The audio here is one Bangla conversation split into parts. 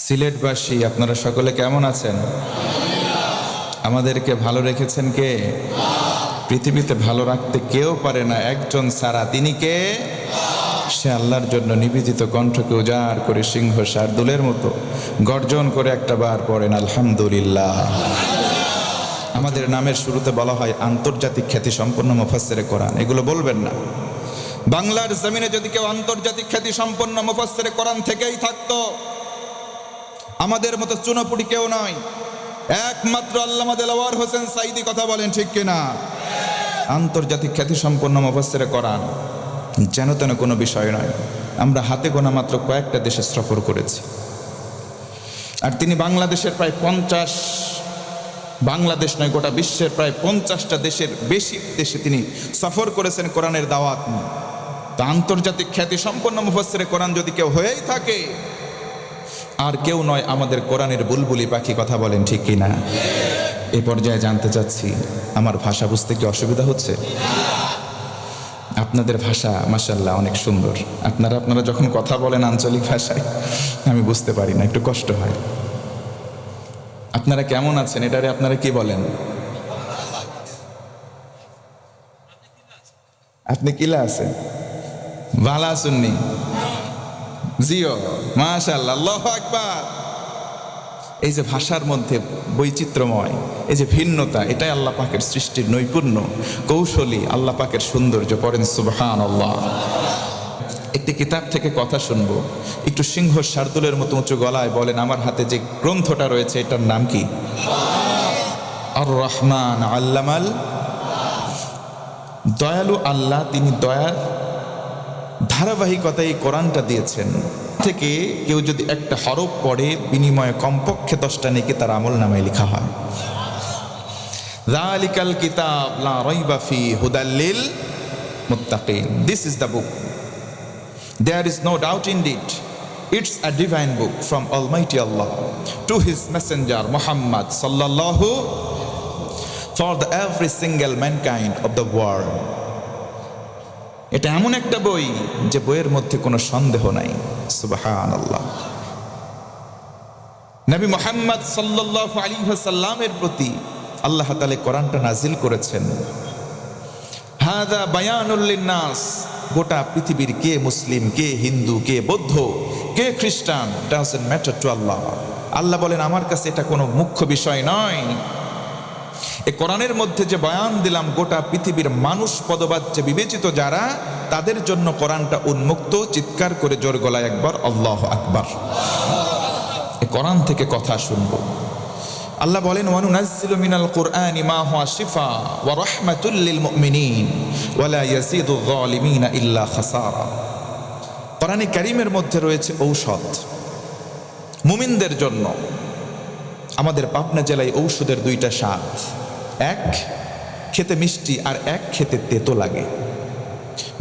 সিলেটবাসী আপনারা সকলে কেমন আছেন? আমাদেরকে ভালো রেখেছেন কে? পৃথিবীতে ভালো রাখতে কেউ পারে না, একজন ছাড়া। তিনি কে? সে আল্লাহর জন্য নিবেদিত কণ্ঠকে উজাড় করে সিংহ শার্দুলের মতো গর্জন করে একটা বার পড়েন আলহামদুলিল্লাহ। আমাদের নামের শুরুতে বলা হয় আন্তর্জাতিক খ্যাতি সম্পন্ন মুফাসসিরে কোরআন। এগুলো বলবেন না। বাংলার জমিনে যদি কেউ আন্তর্জাতিক খ্যাতি সম্পন্ন মুফাসসিরে কোরআন থেকেই থাকতো, আমাদের মতো চুনোপুটি কেউ নয়, একমাত্র আল্লামা দেলাওয়ার হোসেন সাঈদী। কথা বলেন ঠিক কিনা? আন্তর্জাতিক খ্যাতি সম্পন্ন মুফাসসিরে কোরআন যেন তেন কোনো বিষয় নয়। আমরা হাতে গোনা মাত্র কয়েকটা দেশে সফর করেছি, আর তিনি বাংলাদেশের প্রায় 50, বাংলাদেশ নয় গোটা বিশ্বের প্রায় 50টা দেশের বেশি দেশে তিনি সফর করেছেন কোরআনের দাওয়াত নিয়ে। তা আন্তর্জাতিক খ্যাতি সম্পন্ন মুফাসসিরে কোরআন যদি কেউ হয়েই থাকে, আর কেউ নয় আমাদের কোরআনের বুলবুলি পাখি। কথা বলেন ঠিক কিনা? এই পর্যায়ে জানতে চাচ্ছি, আমার ভাষা বুঝতে কি অসুবিধা হচ্ছে? আপনাদের ভাষা মাশাআল্লাহ অনেক সুন্দর। আপনারা যখন কথা বলেন আঞ্চলিক ভাষায়, আমি বুঝতে পারি না, একটু কষ্ট হয়। আপনারা কেমন আছেন এটারে আপনারা কি বলেন? আপনি কিলা আছেন? ভালো আছেননি? জিও, মাশাআল্লাহ, আল্লাহু আকবার। এই যে ভাষার মধ্যে বৈচিত্র্যময়, এই যে ভিন্নতা, এটাই আল্লাহ পাকের সৃষ্টির নৈপুণ্য, কৌশলী আল্লাহ পাকের সৌন্দর্য। পড়েন সুবহানাল্লাহ। একটি কিতাব থেকে কথা শুনবো, একটু সিংহ শার্দুলের মতো উঁচু গলায় বলেন, আমার হাতে যে গ্রন্থটা রয়েছে এটার নাম কি? আর রহমান আল্লামাল। দয়ালু আল্লাহ, তিনি দয়ার ধারাবাহিকতায় এই কোরআনটা দিয়েছেন। থেকে কেউ যদি একটা হরফ পড়ে, বিনিময়ে কমপক্ষে 10টা নেকি তার আমল নামায় লেখা হয়। যালিকাল কিতাব লা রাইবা ফি হুদাল লিল মুত্তাকিন। This is the book, there is no doubt in it. It's a divine book from Almighty Allah to His Messenger Muhammad sallallahu, for the every single mankind of the world. এটা এমন একটা বই যে বইয়ের মধ্যে কোনো সন্দেহ নাই। সুবহানাল্লাহ। নবী মুহাম্মদ সাল্লাল্লাহু আলাইহি ওয়াসাল্লামের প্রতি আল্লাহ তাআলা কোরআনটা নাজিল করেছেন। হাযা বায়ানুল লিন্নাস। গোটা পৃথিবীর কে মুসলিম, কে হিন্দু, কে বৌদ্ধ, কে খ্রিস্টান, ডাজন্ট ম্যাটার টু আল্লাহ। আল্লাহ বলেন আমার কাছে এটা কোনো মুখ্য বিষয় নয়। এই কোরআনের মধ্যে যে বয়ান দিলাম, গোটা পৃথিবীর মানুষ পদবাচ্য বিবেচিত যারা, তাদের জন্য কোরআনটা উন্মুক্ত। চিৎকার করে জোর গলায় একবার আল্লাহু আকবার। এই কোরআন থেকে কথা শুনবো। আল্লাহ বলেন ওয়ানুনাজ্জিলু মিনাল কুরআনি মা হুয়া শিফা ওয়া রাহমাতুল লিল মুমিনিন ওয়া লা ইয়াজিদুয যালিমিনা ইল্লা খাসারা। কোরআনে কারীমের মধ্যে রয়েছে ঔষধ মুমিনদের জন্য। আমাদের পাবনা জেলায় ঔষধের 2টা স্বাদ, এক খেতে মিষ্টি আর এক খেতে তেতো লাগে।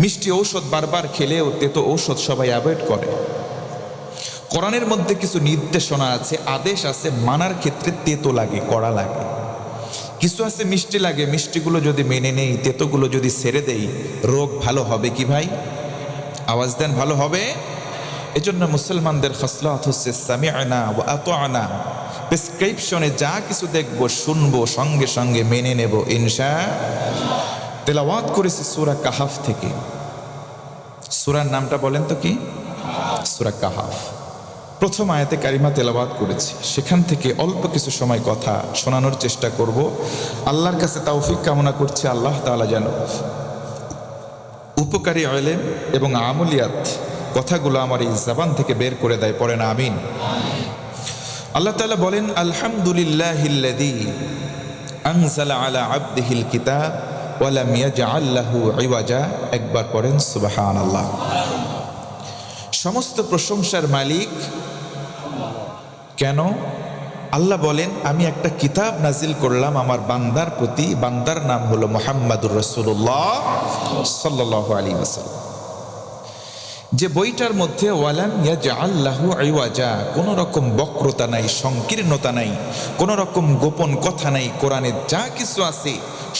মিষ্টি ঔষধ বারবার খেলেও তেতো ঔষধ সবাই অ্যাভয়েড করে। কোরআনের মধ্যে কিছু নির্দেশনা আছে, আদেশ আছে, মানার ক্ষেত্রে তেতো লাগে, কড়া লাগে। কিছু আছে মিষ্টি লাগে, মিষ্টিগুলো যদি মেনে নেই, তেতোগুলো যদি ছেড়ে দেই, রোগ ভালো হবে কি ভাই? আওয়াজ দেন, ভালো হবে? এজন্য মুসলমানদের খাসলাত হচ্ছে সামি'না ওয়া আতা'না। প্রেসক্রিপশনে যা কিছু দেখবো, শুনবো, সঙ্গে সঙ্গে মেনে নেব ইনশাআল্লাহ। তেলাওয়াত করেছি সূরা কাহাফ থেকে। সূরার নামটা বলেন তো কি? সূরা কাহাফ। প্রথম আয়াতে কারিমা তেলাওয়াত করেছি, সেখান থেকে অল্প কিছু সময় কথা শোনানোর চেষ্টা করব। আল্লাহর কাছে তৌফিক কামনা করছি, আল্লাহ তাআলা যেন উপকারী ইলম এবং আমলিয়াত কথাগুলো আমার এই জবান থেকে বের করে দেয়। পড়েন আমিন। আল্লাহ তাআলা বলেন আলহামদুলিল্লাহিল্লাযী আনজালা আলা আবদিহিল কিতাব ওয়া লাম ইয়াজআল লাহু ইওয়াজা। একবার পড়েন সুবহানাল্লাহ। সমস্ত প্রশংসার মালিক কেন? আল্লাহ বলেন আমি একটা কিতাব নাজিল করলাম আমার বান্দার প্রতি। বান্দার নাম হলো মুহাম্মাদুর রাসূলুল্লাহ সাল্লাল্লাহু আলাইহি ওয়াসাল্লাম। যে বইটার মধ্যে ওয়ালাম ইয়াজআল লাহু ইওয়াজা, কোনো রকম বক্রতা নাই, সংকীর্ণতা নাই, কোনো রকম গোপন কথা নাই। কোরআনে যা কিছু আছে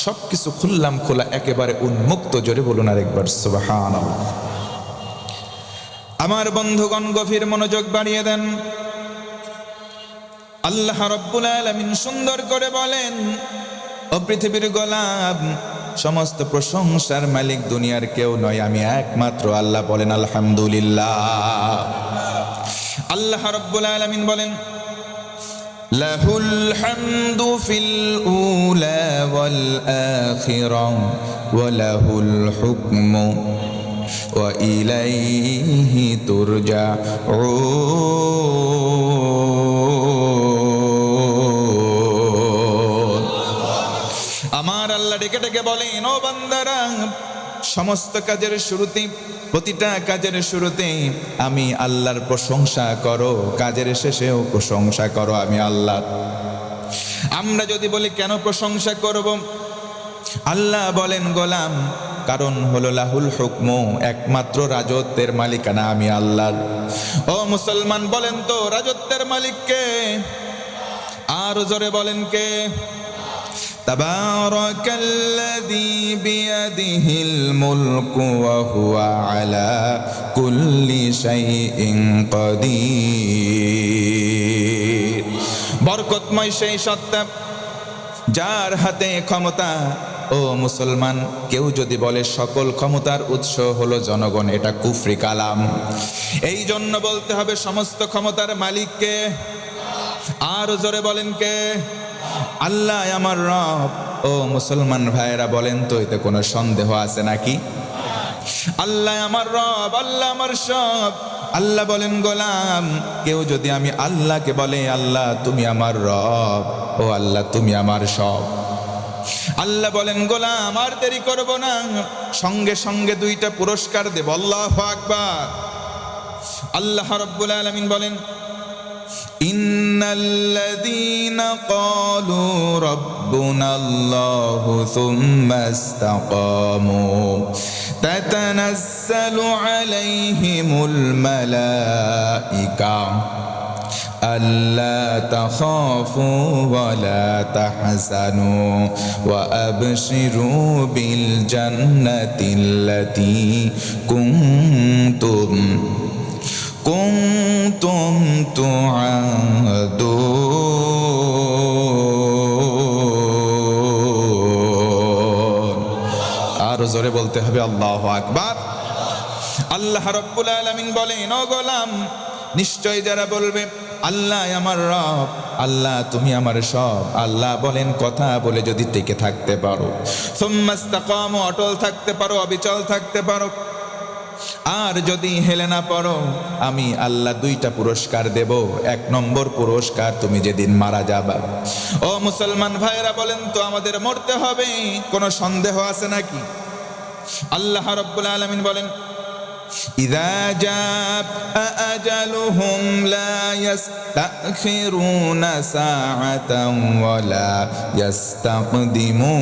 সব কিছু খুললাম খোলা, একেবারে উন্মুক্ত। জোরে বলুন আরেকবার সুবহানাল্লাহ। আমার বন্ধুগণ গভীর মনোযোগ বাড়িয়ে দেন। আল্লাহ রাব্বুল আলামিন সুন্দর করে বলেন, ও পৃথিবীর গোলাম, সমস্ত প্রশংসার মালিক দুনিয়ার কেউ নয়, আমি একমাত্র আল্লাহ। বলেন আলহামদুলিল্লাহ। আল্লাহ রাব্বুল আলামিন বলেন, লাহুল হামদু ফিল উলা ওয়াল আখিরাহ ওয়া লাহুল হুকমু ওয়া ইলাইহি তুরজাউন। আমার আল্লাহ ডেকে ডেকে বলেন, ও বান্দারা, সমস্ত কাজের শুরুতে, প্রতিটা কাজের শুরুতে আমি আল্লাহর প্রশংসা করো, কাজের শেষেও প্রশংসা করো আমি আল্লাহ। আমরা যদি বলি কেন প্রশংসা করব, আল্লাহ বলেন, গোলাম, কারণ হলো লাহুল হুকমু, একমাত্র রাজত্বের মালিকানা আমি আল্লাহর। ও মুসলমান, বলেন তো রাজত্বের মালিক কে? আর জোরে বলেন কে? তাবারাকাল্লাযী বিয়াদিহিল মুলকু ওয়া হুয়া আলা কুল্লি শাইইন কাদির। বরকতময় সেই সত্তা যার হাতে ক্ষমতা। ও মুসলমান, কেউ যদি বলে সকল ক্ষমতার উৎস হলো জনগণ, এটা কুফরি কালাম। এই জন্য বলতে হবে সমস্ত ক্ষমতার মালিককে। আর জোরে বলেন কে? আল্লাহ আমার রব। ও মুসলমান ভাইয়েরা, বলেন তো এতে কোনো সন্দেহ আছে নাকি? আল্লাহ আমার রব, আল্লাহ আমার সব। আল্লাহ বলেন, গোলাম, কেউ যদি আমি আল্লাহকে বলে, আল্লাহ তুমি আমার রব, ও আল্লাহ তুমি আমার সব। আল্লাহ বলেন, গোলাম আর দেরি করব না, সঙ্গে সঙ্গে দুইটা পুরস্কার দেব। আল্লাহু আকবার। আল্লাহ রাব্বুল আলামিন বলেন, ইন্নাল্লাযীনা ক্বালু রাব্বুনাল্লাহু সুম্মা ইসতাকামু তাতানাজ্জালু আলাইহিমুল মালাইকা আল্লা তাখাফু ওয়া লা তাহজানু ওয়া আবশিরু বিল জান্নাতিল্লাতী কুনতুম তুআদুন। আর জোরে বলতে হবে আল্লাহু আকবার। আল্লাহ রাব্বুল আলামিন বলেন, ও গোলাম, নিশ্চয় যারা বলবে আল্লাহ আমার রব, আল্লাহ তুমি আমার সব, আল্লাহ বলেন কথা বলে যদি টিকে থাকতে পারো, সুম্মা ইসতাকামু, অটল থাকতে পারো, অবিচল থাকতে পারো, আর যদি হেলে না পড়ো, আমি আল্লাহ দুইটা পুরস্কার দেব। এক নম্বর পুরস্কার, তুমি যেদিন মারা যাবা। ও মুসলমান ভাইরা, বলেন তো আমাদের মরতে হবে, কোনো সন্দেহ আছে নাকি? আল্লাহ রাব্বুল আলামিন বলেন, ইযা জাআ আজালুহুম লা ইস্তাখিরুনা সাআতান ওয়া লা ইস্তাকদিমুন।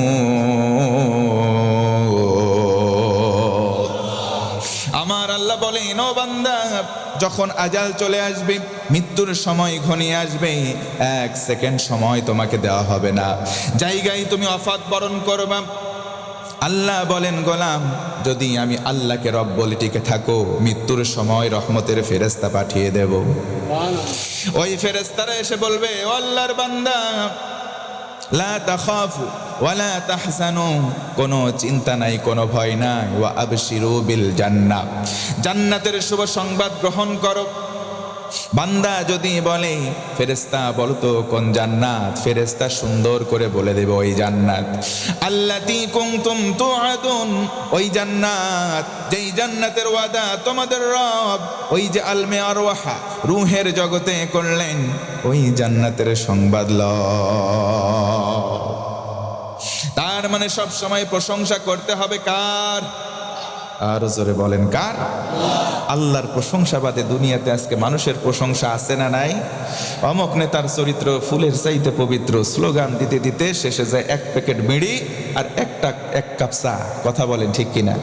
আমার আল্লাহ বলেন, ও বান্দা, যখন আজাল চলে আসবে, মৃত্যুর সময় ঘনিয়ে আসবে, এক সেকেন্ড সময় তোমাকে দেওয়া হবে না, জায়গায় তুমি ওয়াফাত বরণ করবা। আল্লাহ বলেন, গোলাম, যদি আমি আল্লাহকে রব বলে টিকে থাকো, মৃত্যুর সময় রহমতের ফেরেশতা পাঠিয়ে দেব। ওই ফেরেশতারা এসে বলবে, ও আল্লাহর বান্দা, লা তাখাফু ওয়া লা তাহজানু, কোনো চিন্তা নাই, কোনো ভয় নাই, ওয়া আবশিরু বিল জান্নাহ, জান্নাতের শুভ সংবাদ গ্রহণ করো। বান্দা যদি বলে, ফেরেশতা বলতো কোন জান্নাত, ফেরেশতা সুন্দর করে বলে দেবে ওই জান্নাত আল্লাতী কুনতুম তুআদুন, ওই জান্নাত যেই জান্নাতের ওয়াদা তোমাদের রব ওই যে আলমে আরওয়াহা, রূহের জগতে করলেন, ওই জান্নাতের সংবাদ লও। তার মানে সব সময় প্রশংসা করতে হবে কার? আর জোরে বলেন কার? আল্লাহর প্রশংসা বাদে দুনিয়াতে আজকে মানুষের প্রশংসা আছে না নাই? অমুক নেতার চরিত্র ফুলের চাইতে পবিত্র, স্লোগান দিতে দিতে শেষে যায় এক প্যাকেট বিড়ি আর এক কাপ চা। কথা বলেন ঠিক কিনা?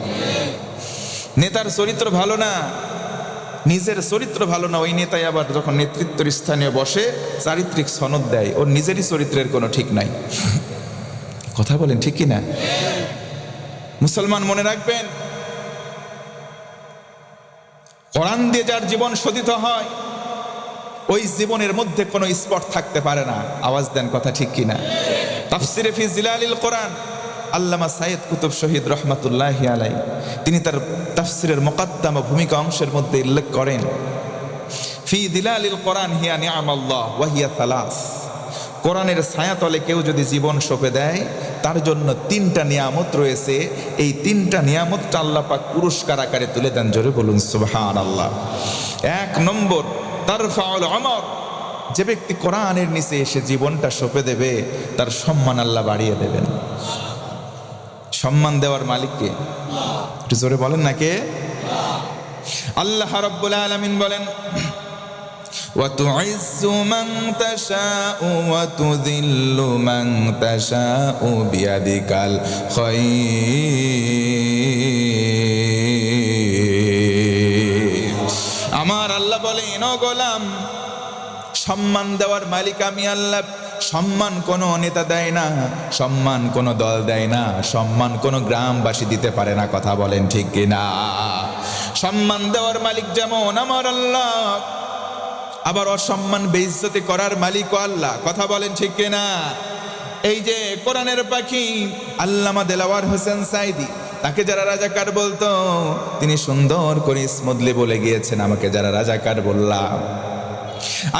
নেতার চরিত্র ভালো না, নিজের চরিত্র ভালো না, ওই নেতাই আবার যখন নেতৃত্বের স্থানীয় বসে চারিত্রিক সনদ দেয়, ওর নিজেরই চরিত্রের কোনো ঠিক নাই। কথা বলেন ঠিক কিনা? মুসলমান মনে রাখবেন, কোরআন দিয়ে যার জীবন শোধিত হয়, ওই জীবনের মধ্যে কোনো স্পট থাকতে পারে না। আওয়াজ দেন, কথা ঠিক কিনা? তাফসিরে ফি জিলালিল কোরআন আল্লামা সাইয়্যিদ কুতুব শহীদ রহমাতুল্লাহি আলাইহি তিনি তার তাফসিরের মুকাদ্দামা ভূমিকা অংশের মধ্যে উল্লেখ করেন, ফি জিলালিল কোরআন হিয়া নি'মাল্লাহ ওয়া হিয়া সালাস। কোরআনের ছায়াতলে কেউ যদি জীবন সঁপে দেয় তার জন্য 3টা নিয়ামত রয়েছে। এই 3টা নিয়ামতটা আল্লাহ পাক পুরস্কার আকারে তুলে দেন। জোরে বলুন সুবহানাল্লাহ। 1 নম্বর তারফাউল উমর, যে ব্যক্তি কোরআনের নিচে এসে জীবনটা সঁপে দেবে তার সম্মান আল্লাহ বাড়িয়ে দেবেন। সম্মান দেওয়ার মালিককে একটু জোরে বলেন না কে? আল্লাহ রাব্বুল আলামিন বলেন, وَتُعِزُّ مَن تَشَاءُ وَتُذِلُّ مَن تَشَاءُ بِيَدِكَ الْخَيْرُ। আমার আল্লাহ বলেন, ও গোলাম, সম্মান দেওয়ার মালিক আমি আল্লাহ। সম্মান কোনো নেতা দেয় না, সম্মান কোনো দল দেয় না, সম্মান কোনো গ্রামবাসী দিতে পারে না। কথা বলেন ঠিক কিনা? সম্মান দেওয়ার মালিক যেমন আমার আল্লাহ, আবার অসম্মান বেইজ্জতি করার মালিকও আল্লাহ। কথা বলেন ঠিক কিনা? এই যে কোরআনের পাখি আল্লামা দেলাওয়ার হোসেন সাইদি, তাকে যারা রাজাকার বলতো তিনি সুন্দর করে স্মুথলি বলে গিয়েছেন, আমাকে যারা রাজাকার বললাম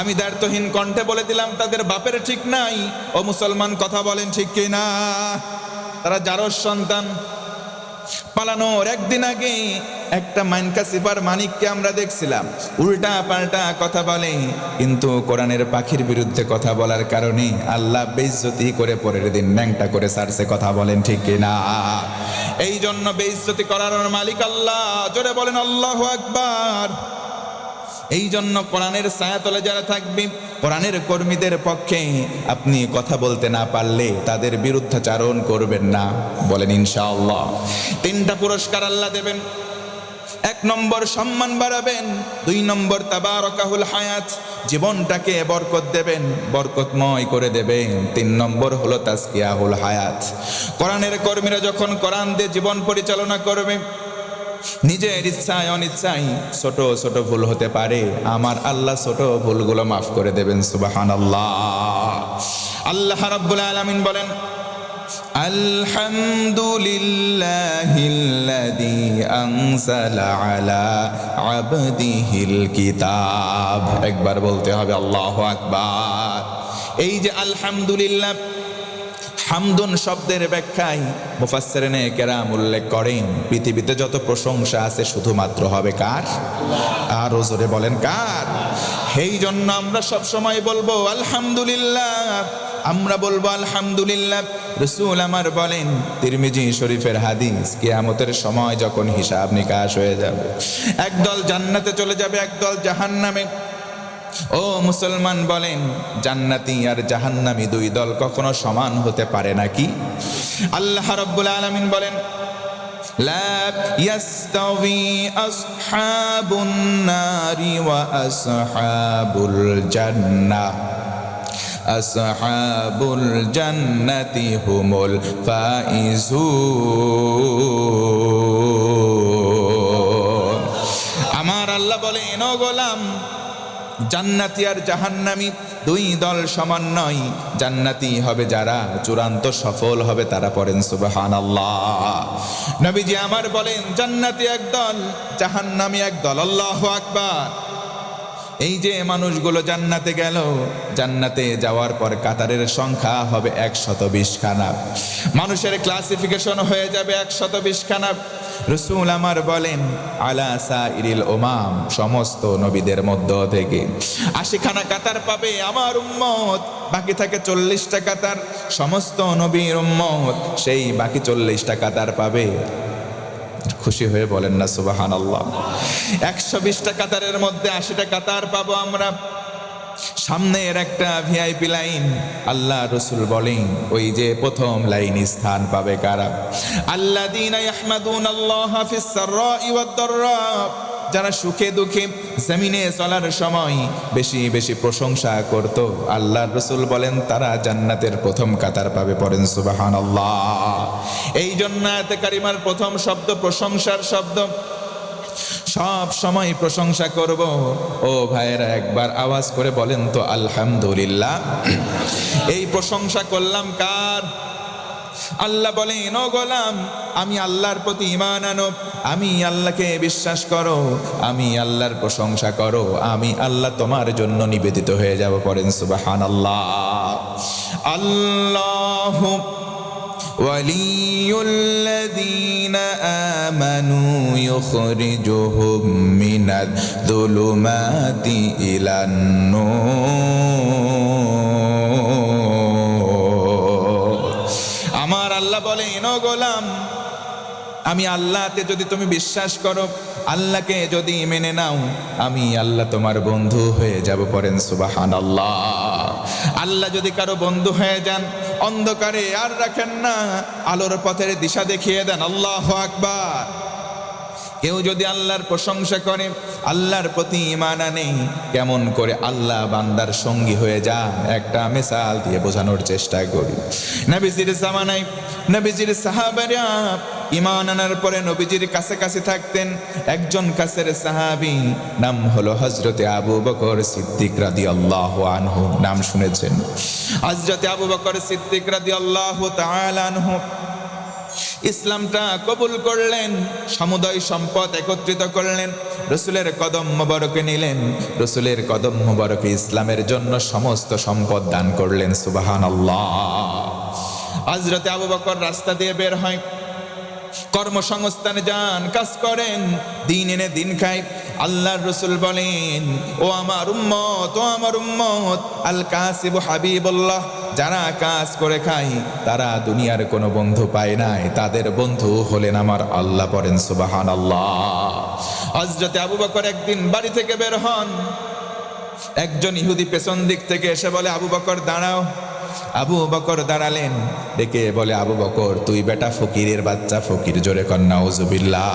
আমি দায়িত্বহীন কণ্ঠে বলে দিলাম তাদের বাপের ঠিক নাই। ও মুসলমান, কথা বলেন ঠিক কিনা? তারা জারজ সন্তান। পালানোর একদিন আগে একটা মাইনকা সিপার মানিককে আমরা দেখছিলাম উল্টা পাল্টা কথা বলে, কিন্তু কোরআনের পাখির বিরুদ্ধে কথা বলার কারণে আল্লাহ বেইজ্জতি করে পরের দিন ন্যাংটা করে ছাড়ছে। কথা বলেন ঠিক কিনা? এই জন্য বেইজ্জতি করার মালিক আল্লাহ। জোরে বলেন আল্লাহু আকবার। এই জন্য কোরআনের ছায়াতলে যারা থাকবে, কোরআনের কর্মীদের পক্ষে আপনি কথা বলতে না পারলে তাদের বিরুদ্ধাচারণ করবেন না। বলেন ইনশাআল্লাহ। 3টা পুরস্কার আল্লাহ দেবেন। 1 নম্বর সম্মান বাড়াবেন, 2 নম্বর তাবারাকাহুল হায়াত, জীবনটাকে বরকত দেবেন, বরকতময় করে দেবেন, 3 নম্বর হলো তাজকিয়াহুল হায়াত। কোরআনের কর্মীরা যখন কোরআন দিয়ে জীবন পরিচালনা করবে, নিজের ইচ্ছায় অনিচ্ছায় ছোট ছোট ভুল হতে পারে, আমার আল্লাহ ছোট ভুলগুলো মাফ করে দেবেন। সুবহানাল্লাহ। আল্লাহ রাব্বুল আলামিন বলেন, আলহামদুলিল্লাহিল্লাযী আনজালা আলা আবদিহিল কিতাব। একবার বলতে হবে আল্লাহু আকবার। এই যে আলহামদুলিল্লাহ, হামদুন শব্দের ব্যাখ্যায় মুফাসসিরিনে কেরাম উল্লেখ করেন, পৃথিবীতে যত প্রশংসা আছে শুধুমাত্র হবে কার? আর জোরে বলেন কার? এই জন্য আমরা সব সময় বলবো আলহামদুলিল্লাহ। আমরা বলবো আলহামদুলিল্লাহ। রাসূল আমার বলেন, তিরমিজি শরীফের হাদিস, কিয়ামতের সময় যখন হিসাব নিকাশ হয়ে যাবে, একদল জান্নাতে চলে যাবে, একদল জাহান্নামে। ও মুসলমান বলেন, জান্নাতি আর জাহান্নামী 2 দল কখনো সমান হতে পারে নাকি? আল্লাহ রাব্বুল আলামিন বলেন, লা ইয়াস্তাওয়ি আসহাবুন নারি ওয়া আসহাবুল জান্নাহ, আসহাবুল জান্নাতি হুমুল ফাইজুন। আমার আল্লাহ বলেন, ও গোলাম, জান্নাতি আর জাহান্নামী 2 দল সমান নয়। জান্নাতি হবে যারা চূড়ান্ত সফল হবে তারা। পড়েন সুবহানাল্লাহ। নবীজি আমার বলেন, জান্নাতি একদল, জাহান্নামী একদল। আল্লাহু আকবার। এই যে মানুষগুলো জান্নাতে গেল, জান্নাতে যাওয়ার পর কাতারের সংখ্যা হবে 120 খানা। মানুষের ক্লাসিফিকেশন হয়ে যাবে 120 খানা। রাসূল আমার বলেন, আলা সাইরিল উমাম, সমস্ত নবীদের মধ্য থেকে 80 খানা কাতার পাবে আমার উম্মত। বাকি থাকে 40টা কাতার। সমস্ত নবীর উম্মত সেই বাকি 40টা কাতার পাবে। খুশি হয়ে বলেন না সুবহানাল্লাহ। 120টা কাতারের মধ্যে 80টা কাতার পাবো আমরা। সামনের একটা ভিআইপি লাইন, আল্লাহ রাসূল বলেন, ওই যে প্রথম লাইনে স্থান পাবে কারা? আল্লাযীনা ইয়াহমাদুনাল্লাহা ফিস সাররাই ওয়াদ দাররা, যারা সুখে দুঃখে জমিনে চলার সময় বেশি বেশি প্রশংসা করত। আল্লাহ রাসূল বলেন তারা জান্নাতের প্রথম কাতার পাবে। পড়েন সুবহানাল্লাহ। এই জন্য আয়াতে কারিমার প্রথম শব্দ প্রশংসার শব্দ। সব সময় প্রশংসা করব। ও ভাইয়েরা, একবার আওয়াজ করে বলেন তো আলহামদুলিল্লাহ। এই প্রশংসা করলাম কার? আল্লাহ বলেন, ও গোলাম, আমি আল্লাহর প্রতি ঈমান আনো, আমি আল্লাহকে বিশ্বাস করো, আমি আল্লাহর প্রশংসা করো, আমি আল্লাহ তোমার জন্য নিবেদিত হয়ে যাব। পড়েন সুবহানাল্লাহ। আল্লাহু ওয়ালিয়ুল্লাযীনা আমানু ইউখরিজুহুম মিনায-যুলুমাতি ইলান-নূর। আমার আল্লাহ বলেন, ও গোলাম, আমি আল্লাহতে যদি তুমি বিশ্বাস করো, আল্লাহকে যদি মেনে নাও, আমি আল্লাহ তোমার বন্ধু হয়ে যাব। পড়েন সুবহানাল্লাহ। আল্লাহ যদি কারো বন্ধু হয়ে যান, অন্ধকারে আর রাখেন না, আলোর পথের দিশা দেখিয়ে দেন। আল্লাহু আকবার। কেউ যদি আল্লাহর প্রশংসা করে, আল্লাহর প্রতি ঈমান আনে, কেমন করে আল্লাহ বান্দার সঙ্গী হয়ে যান, একটা মিসাল দিয়ে বোঝানোর চেষ্টা করি। নবীজির জামানায় নবীজির সাহাবারা ঈমান আনার পরে নবীজির কাছে কাছে থাকতেন। একজন কাছের সাহাবী, নাম হলো হযরতে আবু বকর সিদ্দিক রাদিয়াল্লাহু আনহু। নাম শুনেছেন? হযরতে আবু বকর সিদ্দিক রাদিয়াল্লাহু তাআলা আনহু ইসলামটা কবুল করলেন, সমুদয় সম্পদ একত্রিত করলেন, রসুলের কদম মোবারকে নিলেন, রসুলের কদম মোবারকে ইসলামের জন্য সমস্ত সম্পদ দান করলেন। সুবহানাল্লাহ। হযরতে আবু বকর রাস্তা দিয়ে বের হয়, কর্মসংস্থানে যান, কাজ করেন, দিন এনে দিন খায়। আল্লাহর রসুল বলেন, ও আমার উম্মত, ও আমার উম্মত, আল কাসিবু হাবিবুল্লাহ, যারা কাজ করে খায় তারা দুনিয়ার কোনো বন্ধু পায় নাই, তাদের বন্ধু হলেন আমার আল্লাহ। পড়েন সুবহানাল্লাহ। হযরতে আবু বকর একদিন বাড়ি থেকে বের হন, একজন ইহুদি পেছন দিক থেকে এসে বলে, আবু বকর দাঁড়াও। আবু বকর দাঁড়ালেন, ডেকে বলে, আবু বকর, তুই বেটা ফকিরের বাচ্চা। ফকির। জোরে কর নাউজুবিল্লাহ।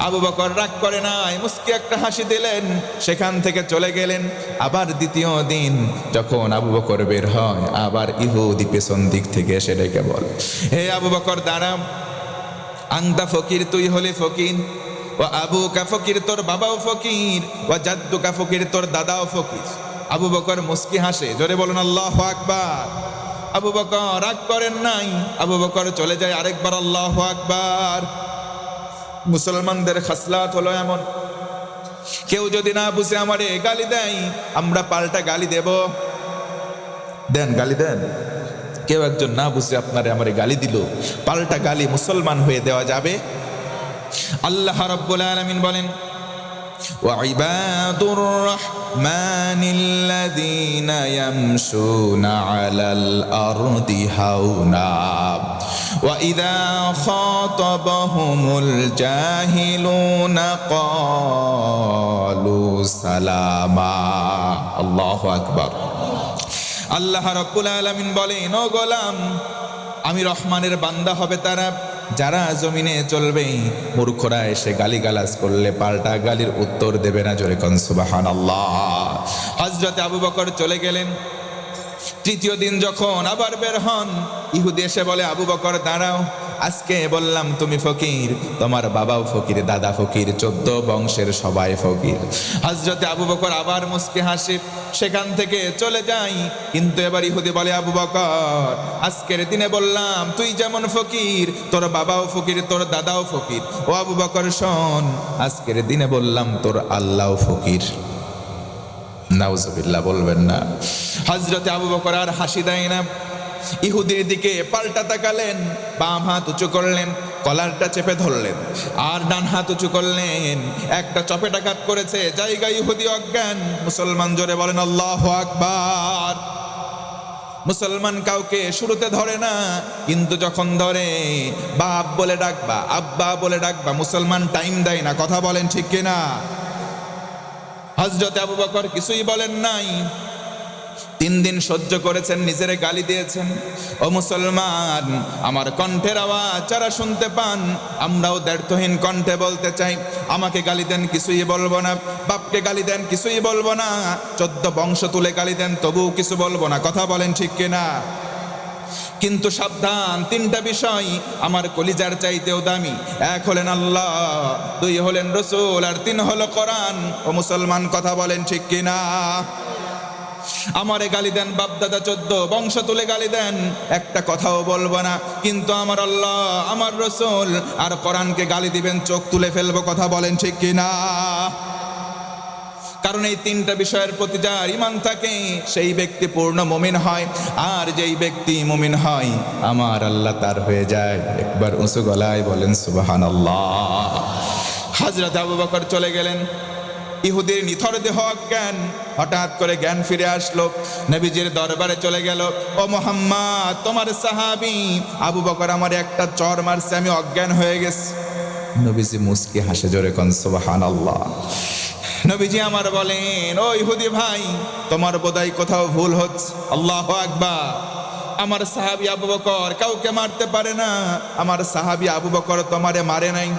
আবু বকর রাগ করে নাই, মুস্কি একটা হাসি দিলেন, সেখান থেকে চলে গেলেন। আবার দ্বিতীয় দিন যখন আবু বকর বের হয়, আবার ইহুদি পেছন দিক থেকে এসে ডেকে বল, হে আবু বকর দাঁড়া, আংতা ফকির, তুই হলে ফকির, ও আবু কা ফকির, তোর বাবাও ফকির, ও জাদ্দু কা ফকির, তোর দাদাও ফকির। আবু বকর মুস্কি হাসে। জোরে বলুন আল্লাহু আকবার। আবু বকর রাগ করেন নাই, আবু বকর চলে যায় আরেকবার আল্লাহু আকবার। মুসলমানদের খাসলাত হলো এমন, কেউ যদি না বুঝে আমারে গালি দেয়, আমরা পাল্টা গালি দেব। দেন, গালি দেন। কেউ একজন না বুঝে আপনারে আমারে গালি দিল, পাল্টা গালি মুসলমান হয়ে দেওয়া যাবে? আল্লাহ রাব্বুল আলামিন বলেন, وعباد الرحمن الذين يمشون على الأرض هونا وإذا خاطبهم الجاهلون قالوا سلاما। الله أكبر। আল্লাহ রাব্বুল আলামিন বলেন, ও গোলাম, আমি রহমানের বান্দা হবে তারা যারা জমিনে চলবে, মূর্খরা এসে গালিগালাজ করলে পাল্টা গালির উত্তর দেবে না। জোরে কোন সুবহানাল্লাহ। হযরতে আবু বকর চলে গেলেন। তৃতীয় দিন যখন আবার বের হন, ইহুদি এসে বলে, আবু বকর দাঁড়াও, আজকে বললাম তুমি ফকির, তোমার বাবাও ফকির, দাদা ফকির, 14 বংশের সবাই ফকির। হযরতে আবু বকর আবার মুস্কি হাসি, সেখান থেকে চলে যাই। কিন্তু এবার ইহুদি বলে, আবু বকর, আজকের দিনে বললাম তুই যেমন ফকির, তোর বাবাও ফকির, তোর দাদাও ফকির। ও আবু বকর শোন, আজকের দিনে বললাম তোর আল্লাহও ফকির। নাউজুবিল্লাহ বলবেন না। হযরতে আবু বকর আর হাসি দেয় না, ইহুদির দিকে পাল্টা তাকালেন, বাম হাত উঁচু করলেন, কলারটা চেপে ধরলেন, আর ডান হাত উঁচু করলেন, একটা চপেটাঘাত করেছে, জায়গায় ইহুদি অজ্ঞান। মুসলমান জোরে বলেন আল্লাহু আকবার। মুসলমান কাউকে শুরুতে ধরে না, কিন্তু যখন ধরে বাপ বলে ডাকবা, আব্বা বলে ডাকবা, মুসলমান টাইম দেয় না। কথা বলেন ঠিক কিনা? হযরতে আবু বকর কিছুই বলেন নাই, 3 দিন সহ্য করেছেন, নিজেরে গালি দিয়েছেন। ও মুসলমান, আমার কণ্ঠের আওয়াজ যারা শুনতে পান, আমরাও দ্ব্যর্থহীন কণ্ঠে বলতে চাই, আমাকে গালি দেন, কিছুই বলবো না। বাপকে গালি দেন, কিছুই বলবো না। 14 বংশ তুলে গালি দেন, তবুও কিছু বলবো না। কথা বলেন ঠিক কিনা? কিন্তু সাবধান, তিনটা বিষয় আমার কলিজার চাইতেও দামি। এক হলেন আল্লাহ, দুই হলেন রসুল, আর তিন হলো কোরআন। ও মুসলমান, কথা বলেন ঠিক কিনা? আমারে গালি দেন, বাপদাদা 14 বংশ তুলে গালি দেন, একটা কথাও বলবো না। কিন্তু আমার আল্লাহ, আমার রসুল আর কোরআনকে গালি দিবেন, চোখ তুলে ফেলবো। কথা বলেন ঠিক কিনা? কারণ এই তিনটা বিষয়ের প্রতি যার ঈমান থাকে সেই ব্যক্তি পূর্ণ মুমিন হয়। আর যেই ব্যক্তি মুমিন হয় আমার আল্লাহ তার হয়ে যায়। একবার উঁচু গলায় বলেন সুবহানাল্লাহ। হযরত আবু বকর চলে গেলেন, ইহুদির নিথর দেহ অজ্ঞান, হঠাৎ করে জ্ঞান ফিরে আসলো, নবীজির দরবারে চলে গেল। ও মুহাম্মদ, তোমার সাহাবী আবু বকর আমার একটা চর মারছে, আমি অজ্ঞান হয়ে গেছি। নবীজি মুস্কি হাসে, জোরে কোন সুবহানাল্লাহ। নবীজি আমার বলেন, ও ইহুদি ভাই, তোমার বোধহয় কোথাও ভুল হচ্ছে। আল্লাহু আকবার। আমার সাহাবী আবু বকর কাউকে মারতে পারে না। আমার সাহাবী আবু বকর তোমারে মারে নাই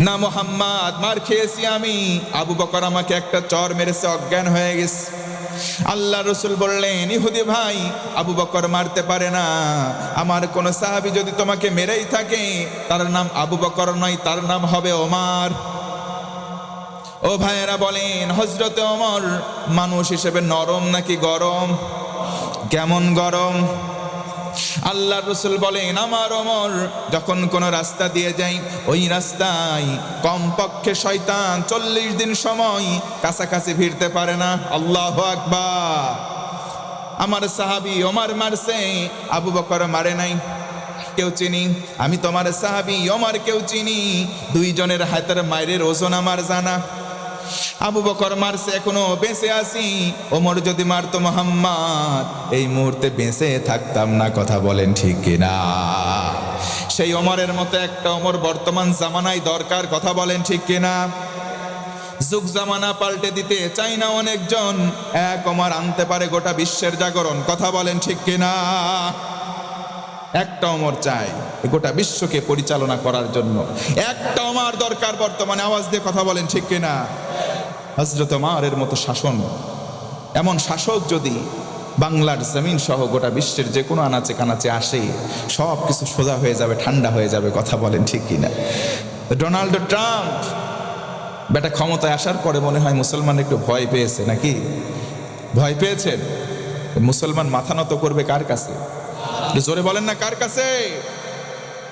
না মুহাম্মদ, মার খেয়েছি আমি। আবু বকর আমাকে একটা চর মেরেছে, অজ্ঞান হয়ে গেছে। আল্লাহ রসুল বললেন, ইহুদি ভাই, আবু বকর মারতে পারে না। আমার কোন সাহাবী যদি তোমাকে মেরেই থাকে তার নাম আবু বকর নয়, তার নাম হবে ওমর। ও ভাইয়েরা বলেন, হযরতে ওমর মানুষ হিসেবে নরম নাকি গরম? কেমন গরম? আল্লাহ রসুল বলেন, আমার ওমর যখন কোন রাস্তা দিয়ে যাই, ওই রাস্তায় কমপক্ষে শয়তান 40 দিন সময় কাছাকাছি ভিড়তে পারে না। আল্লাহু আকবার। আমার সাহাবী ওমর মারছে, আবু বকর মারে নাই। কেউ চিনি, আমি তোমার সাহাবী ওমর কেউ চিনি। দুইজনের হাতের মায়ের ওজন আমার জানা। আবু বকর মারছে, এখনো বেঁচে আছি। ওমর যদি মারতো মুহাম্মদ, এই মুহূর্তে বেঁচে থাকতাম না। কথা বলেন ঠিক কিনা? সেই ওমরের মতো একটা ওমর বর্তমান জামানায় দরকার। কথা বলেন ঠিক কিনা? যুগ জামানা পাল্টে দিতে চাই না অনেকজন, এক ওমর আনতে পারে গোটা বিশ্বের জাগরণ। কথা বলেন ঠিক কিনা? একটা ওমর চাই গোটা বিশ্বকে পরিচালনা করার জন্য। একটা ওমর দরকার বর্তমানে। আওয়াজ দিয়ে কথা বলেন ঠিক কিনা? হযরত ওমরের মতো শাসন, এমন শাসক যদি বাংলার জমিন সহ গোটা বিশ্বের যে কোনো আনাচে কানাচে আসে, সব কিছু সোজা হয়ে যাবে, ঠান্ডা হয়ে যাবে। কথা বলেন ঠিক কিনা? ডোনাল্ড ট্রাম্প বেটা ক্ষমতায় আসার পরে মনে হয় মুসলমান একটু ভয় পেয়েছে, নাকি? ভয় পেয়েছেন? মুসলমান মাথা নত করবে কার কাছে? জোরে বলেন না, কার কাছে?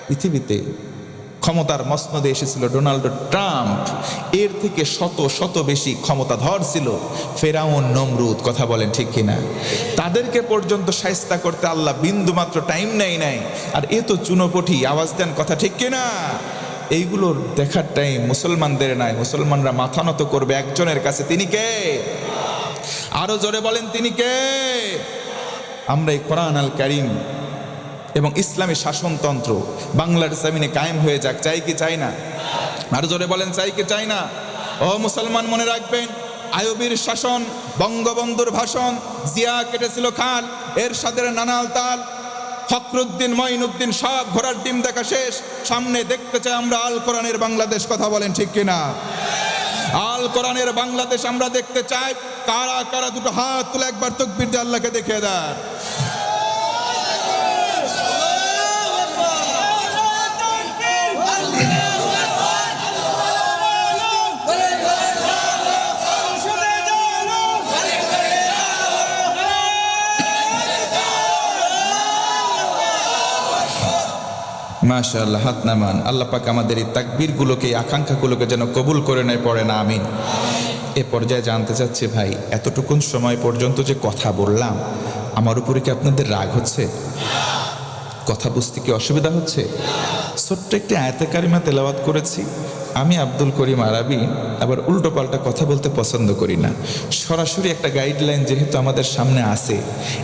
পৃথিবীতে ক্ষমতার মসনদে এসেছিল ডোনাল্ড ট্রাম্প, এর থেকে শত শত বেশি ক্ষমতাধর ছিল ফেরাউন, নমরুদ। কথা বলেন ঠিক কিনা? তাদেরকে পর্যন্ত শায়েস্তা করতে আল্লাহ বিন্দু মাত্র টাইম নেই নাই। আর এ তো চুনোপটি। আওয়াজ দেন, কথা ঠিক কিনা? এইগুলোর দেখার টাইম মুসলমানদের নাই। মুসলমানরা মাথা নত করবে একজনের কাছে। তিনি কে? আরো জোরে বলেন, তিনি কে? আমরা এই কোরআন আল কারীম এবং ইসলামী শাসনতন্ত্র বাংলার জমিনে কায়েম হয়ে যাক, চাই কি চাই না? আরো জোরে বলেন, চাই কি চাই না? ও মুসলমান, মনে রাখবেন, আইয়ুবীর শাসন, বঙ্গবন্ধুর ভাষণ, জিয়া কেটেছিল খাল, এরশাদের নানাল তাল, ফখরুদ্দিন, মঈনুদ্দিন, সব ঘোড়ার ডিম দেখা শেষ। সামনে দেখতে চাই আমরা আল কোরআনের বাংলাদেশ। কথা বলেন ঠিক কিনা? আল কোরআনের বাংলাদেশ আমরা দেখতে চাই। কারা কারা দুটো হাত তুলে একবার তাকবীর দিয়ে আল্লাহকে দেখিয়ে দেয়। মাশাআল্লাহ, হাত নামান। আল্লাহ পাক আমাদের এই তাকবীরগুলোকে, আকাঙ্ক্ষাগুলোকে যেন কবুল করে নেয়, পড়ে না আমিন। এ পর্যায়ে জানতে চাচ্ছি, ভাই, এতটুকুন সময় পর্যন্ত যে কথা বললাম, আমার উপরে কি আপনাদের রাগ হচ্ছে? কথা বুঝতে কি অসুবিধা হচ্ছে? ছোট্ট একটি আয়াতে কারিমা তেলাওয়াত করেছি। আমি আব্দুল করিম আরবি আবার উল্টো পাল্টা কথা বলতে পছন্দ করি না। সরাসরি একটা গাইডলাইন যেহেতু আমাদের সামনে আসে,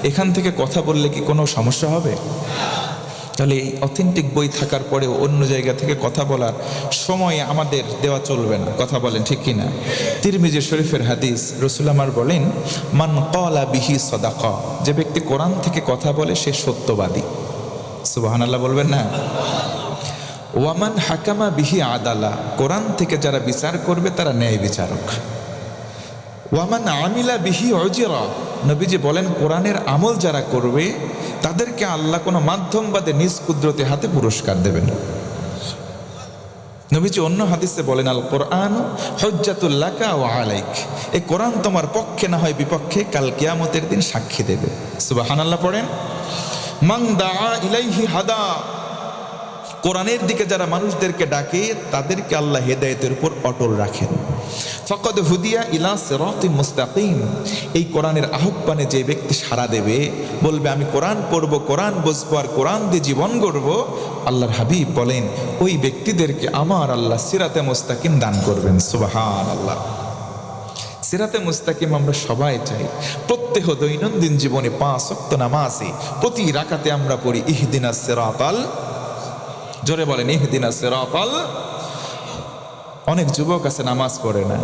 এখান থেকে কথা বললে কি কোনো সমস্যা হবে? তাহলে এই অথেন্টিক বই থাকার পরেও অন্য জায়গা থেকে কথা বলার সময় আমাদের দেওয়া চলবে না। কথা বলেন ঠিক কিনা? তিরমিজি শরীফের হাদিস, রাসূল আমার বলেন, মান ক্বালা বিহি সাদাকা, যে ব্যক্তি কোরআন থেকে কথা বলে সে সত্যবাদী। সুবহানাল্লাহ বলবেন না? ওয়ামান হাকামা বিহি আদালা, কোরআন থেকে যারা বিচার করবে তারা ন্যায় বিচারক। ওয়ামান আমিলা বিহি অজিরা, নবীজি বলেন কোরআনের আমল যারা করবে তাদেরকে আল্লাহ কোনো মাধ্যম বাদে নিজ কুদরতে হাতে পুরস্কার দেবেন। নবীজি অন্য হাদিসে বলেন, আল কোরআন হুজ্জাতুল লাকা ওয়া আলাইক, এই কোরআন তোমার পক্ষে না হয় বিপক্ষে কাল কিয়ামতের দিন সাক্ষী দেবে। সুবহানাল্লাহ পড়েন। মান দাআ ইলাইহি হাদা, কোরআনের দিকে যারা মানুষদেরকে ডাকে তাদেরকে আল্লাহ হেদায়েতের উপর অটল রাখেন। ফাকাদ হুদিয়া ইলা সিরাতিন মুস্তাকিম, এই কোরআনের আহ্বানে যে ব্যক্তি সাড়া দেবে, বলবে আমি কোরআন পড়ব, কোরআন বুঝবো আর কোরআন দিয়ে জীবন গড়ব, আল্লাহর হাবিব বলেন ওই ব্যক্তিদেরকে আমার আল্লাহ সিরাতে মুস্তাকিম দান করবেন। সুবহানাল্লাহ। সিরাতে মুস্তাকিম আমরা সবাই চাই। প্রত্যেক দৈনন্দিন জীবনে 5 ওয়াক্ত নামাজে প্রতি রাকাতে আমরা পড়ি ইহদিনাস সিরাতাল, জোরে বলেন ইহদিনাস সিরাতাল। অনেক যুবক আছে নামাজ পড়ে না,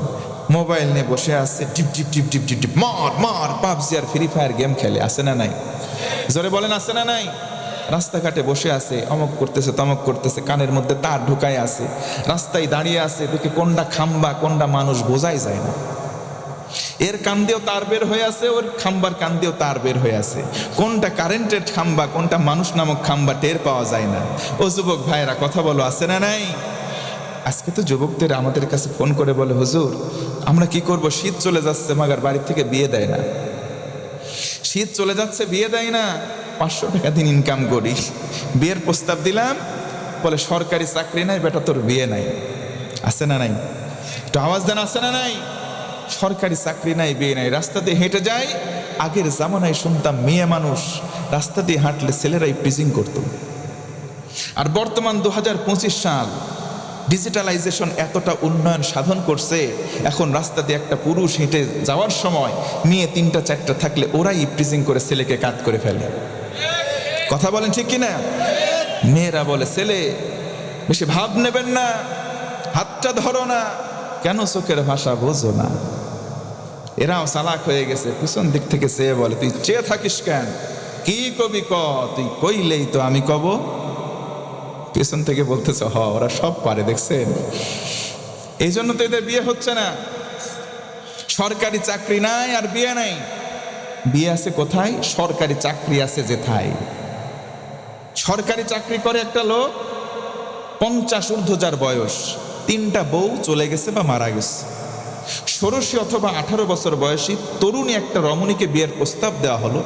মোবাইল নিয়ে বসে আছে, টিপ টিপ টিপ টিপ টিপ টিপ, মার মার পাবজি আর ফ্রি ফায়ার গেম খেলে, আছে না নাই? জোরে বলেন আছে না নাই? রাস্তাঘাটে বসে আছে, অমক করতেছে তমক করতেছে, কানের মধ্যে তার ঢুকায় আছে, রাস্তায় দাঁড়িয়ে আছে, ঢুকে কোনটা খাম্বা কোনটা মানুষ বোঝাই যায় না। এর কান দিয়েও তার বের হয়ে আছে, ওর খাম্বার কান দিয়েও তার বের হয়ে আছে, কোনটা কারেন্টের খাম্বা কোনটা মানুষ নামক খাম্বা টের পাওয়া যায় না। ও যুবক ভাইরা কথা বলো, আছে না নাই? আজকে তো যুবকদের আমাদের কাছে ফোন করে বলে, হুজুর আমরা কি করব, শীত চলে যাচ্ছে, মাগার বাড়ি থেকে বিয়ে দেয় না, শীত চলে যাচ্ছে বিয়ে দেয় না, 500 টাকা দিন ইনকাম করি, বিয়ের প্রস্তাব দিলাম, বলে সরকারি চাকরি নাই বেটা তোর বিয়ে নাই। আছে না নাই? একটু আওয়াজ দেন, আছে না নাই? সরকারি চাকরি নাই, বিয়ে নাই, রাস্তা দিয়ে হেঁটে যায়। আগের জামানায় শুনতাম মেয়ে মানুষ রাস্তা দিয়ে হাঁটলে ছেলেরাই প্রিজিং করত। আর বর্তমান 2025 সাল, ডিজিটালাইজেশন এতটা উন্নয়ন সাধন করছে, এখন রাস্তা দিয়ে একটা পুরুষ হেঁটে যাওয়ার সময় মেয়ে 3টা 4টা থাকলে ওরাই প্রিজিং করে ছেলেকে কাট করে ফেলে। কথা বলেন ঠিক কিনা? মেয়েরা বলে ছেলে বেশি ভাব নেবেন না, হাতটা ধরো না, কেন চোখের ভাষা বোঝো না। এরাও চালাক হয়ে গেছে, পিছন দিক থেকে চেয়ে বলে তুই চেয়ে থাকিস কেন, কি কবি ক, তুই কইলেই তো আমি কব। পেছন থেকে বলতেছ হ ওরা সব পারে, দেখছেন? এই জন্য তো এদের বিয়ে হচ্ছে না। সরকারি চাকরি নাই আর বিয়ে নাই। বিয়ে আছে কোথায়? সরকারি চাকরি আছে যেথায়। সরকারি চাকরি করে একটা লোক, 50 ঊর্ধ্ব যার বয়স, 3টা বউ চলে গেছে বা মারা গেছে, 16 অথবা 18 বছর বয়সী তরুণী একটা রমণীকে বিয়ের প্রস্তাব দেওয়া হলো।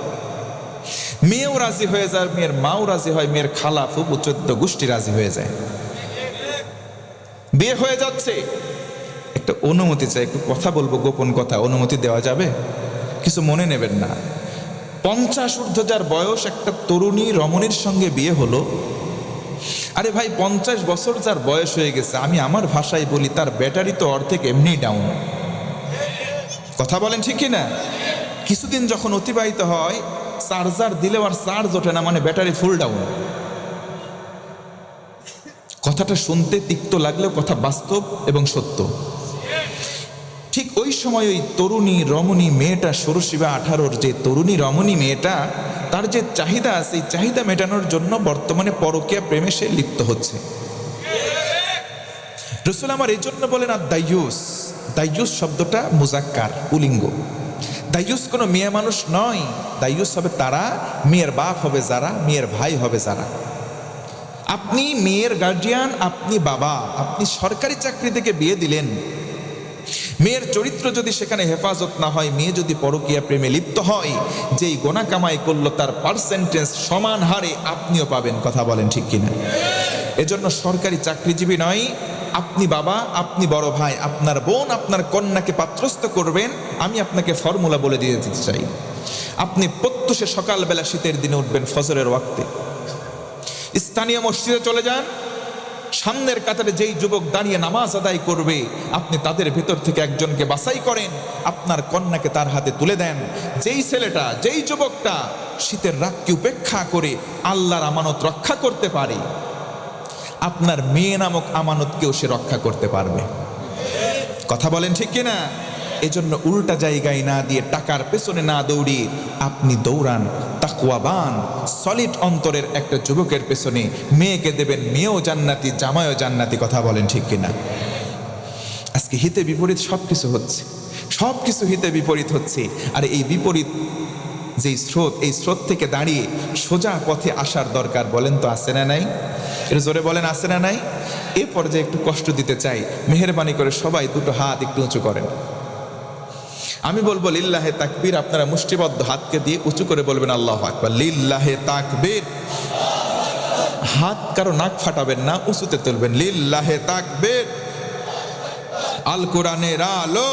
মেয়েও রাজি হয়ে যায়, মেয়ের মাও রাজি হয়, মেয়ের খালা ফুফু 14 গোষ্ঠী রাজি হয়ে যায়, বিয়ে হয়ে যাচ্ছে। একটা অনুমতি চাই, একটু কথা বলবো, গোপন কথা, অনুমতি দেওয়া যাবে? কিছু মনে নেবেন না। 50 ঊর্ধ্ব যার বয়স একটা তরুণী রমণীর সঙ্গে বিয়ে হলো। আরে ভাই 50 বছর যার বয়স হয়ে গেছে, আমি আমার ভাষায় বলি তার ব্যাটারি তো অর্ধেক এমনি ডাউন। কথা বলেন ঠিক কিনা? কিছুদিন যখন অতিবাহিত হয়, চার্জার দিলেও আর চার্জ ওঠে না, মানে ব্যাটারি ফুল ডাউন। কথাটা শুনতে তিক্ত লাগলেও কথা বাস্তব এবং সত্য। ঠিক ওই সময় ওই তরুণী রমণী মেয়েটা, 16 বা 18-র যে তরুণী রমণী মেয়েটা, তার যে চাহিদা আছে, এই চাহিদা মেটানোর জন্য বর্তমানে পরকীয়া প্রেমে সে লিপ্ত হচ্ছে। রাসূল আমার এই জন্য বলেন আর দাইয়ুস, দাইয়ুস শব্দটা মুজাক্কার, পুলিঙ্গ। দাইয়ুস কোনো মেয়ে মানুষ নয়, দাইয়ুস হবে তারা, মেয়ের বাপ হবে যারা, মেয়ের ভাই হবে যারা। আপনি মেয়ের গার্জিয়ান, আপনি বাবা, আপনি সরকারি চাকরি থেকে বিয়ে দিলেন, মেয়ের চরিত্র যদি সেখানে হেফাজত না হয়, মেয়ে যদি পরকীয়া প্রেমে লিপ্ত হয়, যেই গোনা কামাই করলো তার পার্সেন্টেজ সমান হারে আপনিও পাবেন। কথা বলেন ঠিক কিনা? এজন্য সরকারি চাকরিজীবী নয়, আপনি বাবা, আপনি বড় ভাই, আপনার বোন আপনার কন্যাকে পাত্রস্থ করবেন, আমি আপনাকে ফর্মুলা বলে দিয়ে দিতে চাই। আপনি প্রত্যুষে সকালবেলা শীতের দিনে উঠবেন ফজরের ওয়াক্তে, স্থানীয় মসজিদে চলে যান, সামনের কাতারে যেই যুবক দাঁড়িয়ে নামাজ আদায় করবে, আপনি তাদের ভেতর থেকে একজনকে বাছাই করেন, আপনার কন্যাকে তার হাতে তুলে দেন। যেই ছেলেটা, যেই যুবকটা শীতের রাতকে উপেক্ষা করে আল্লাহর আমানত রক্ষা করতে পারে, আপনার মেয়ে নামক আমানতকেও সে রক্ষা করতে পারবে। কথা বলেন ঠিক কিনা? এজন্য উল্টা জায়গায় না দিয়ে, টাকার পেছনে না দৌড়িয়ে আপনি দৌড়ান তাকওয়াবান সলিড অন্তরের একটা যুবকের পেছনে। মেয়েকে দেবেন, মেয়েও জান্নাতি, জামাইও জান্নাতি। কথা বলেন ঠিক কিনা? আজকে হিতে বিপরীত সব কিছু হচ্ছে। সব কিছু হিতে বিপরীত হচ্ছে। আর এই বিপরীত যেই স্রোত, এই স্রোত থেকে দাঁড়িয়ে সোজা পথে আসার দরকার। বলেন তো আছে না নাই? এর জোরে বলেন আছে না নাই? এ পর্যায়ে একটু কষ্ট দিতে চাই, মেহেরবানি করে সবাই দুটো হাত একটু উঁচু করেন। আমি বলবো লিল্লাহে তাকবীর, আপনারা মুষ্টিবদ্ধ হাতকে দিয়ে উঁচু করে বলবেন আল্লাহু আকবার। লিল্লাহে তাকবীর। হাত কারো নাক ফাটাবেন না, উঁচুতে তুলবেন। লিল্লাহে তাকবীর। আল কোরআনের আলো।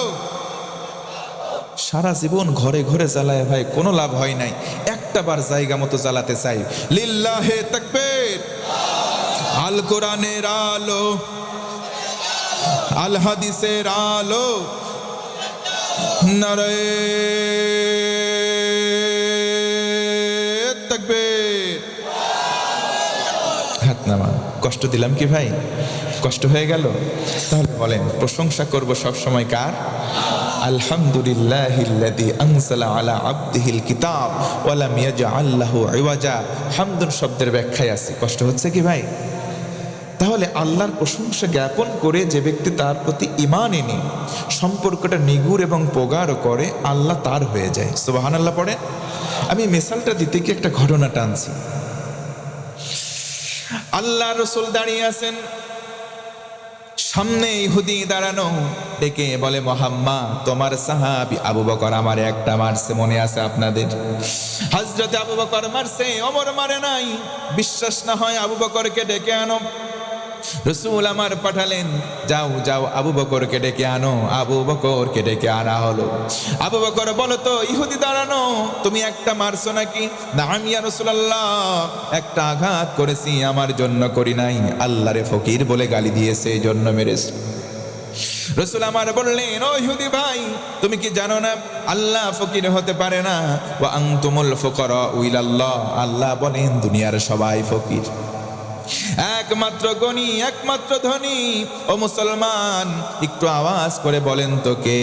সারা জীবন ঘরে ঘরে জ্বালায় ভাই কোনো লাভ হয় নাই, একটা বার জায়গা মতো জ্বালাতে চাই। লিল্লাহে তাকবীর। আল কোরআনের আলো, আল হাদিসের আলো। নারে তাকবীর। হাত নামান। কষ্ট দিলাম কি ভাই? কষ্ট হয়ে গেল? তাহলে বলেন প্রশংসা করব সব সময় কার? আলহামদুলিল্লাহিল্লাযী আনজালা আলা আবদিহিল কিতাব ওয়া লাম ইয়াজআল লাহু ইওয়াজা। হামদুন শব্দের ব্যাখ্যায় আছে। কষ্ট হচ্ছে কি ভাই? তাহলে আল্লাহর প্রশংসা জ্ঞাপন করে যে ব্যক্তি তার প্রতি ঈমান এনে সম্পর্কটা নিগুড় এবং প্রগাঢ় করে, আল্লাহ তার হয়ে যায়। সুবহানাল্লাহ পড়ে। আমি মিসালটা দিতে কি একটা ঘটনা টানছি। আল্লাহ রাসূল দাঁড়িয়ে আছেন, সামনে ইহুদি দাঁড়ানো, ডেকে বলে মুহাম্মদ তোমার সাহাবী আবু বকর আমার একটা মারছে, মনে আছে আপনাদের? হযরত আবু বকর মারছে, ওমর মারে নাই। বিশ্বাস না হয় আবু বকরকে ডেকে আনো। রাসূল আমার পাঠালেন, যাও যাও আবু বকরকে ডেকে আনো। আবু বকরকে ডেকে আনা হলো। আবু বকর বলো তো ইহুদি দাঁড়ানো, তুমি একটা মারছো নাকি? নাম ইয়া রাসূলুল্লাহ, একটা আঘাত করেছি, আমার জন্য করি নাই, আল্লাহরে ফকির বলে গালি দিয়েছে এই জন্য মেরেছে। রাসূল আমার বললেন, ও ইহুদি ভাই তুমি কি জানো না আল্লাহ ফকির হতে পারে না? ওয়া আনতুমুল ফুকারা ইলাল্লাহ, আল্লাহ বলেন দুনিয়ার সবাই ফকির, একমাত্র গনি একমাত্র ধনী। ও মুসলমান একটু আওয়াজ করে বলেন তো কে?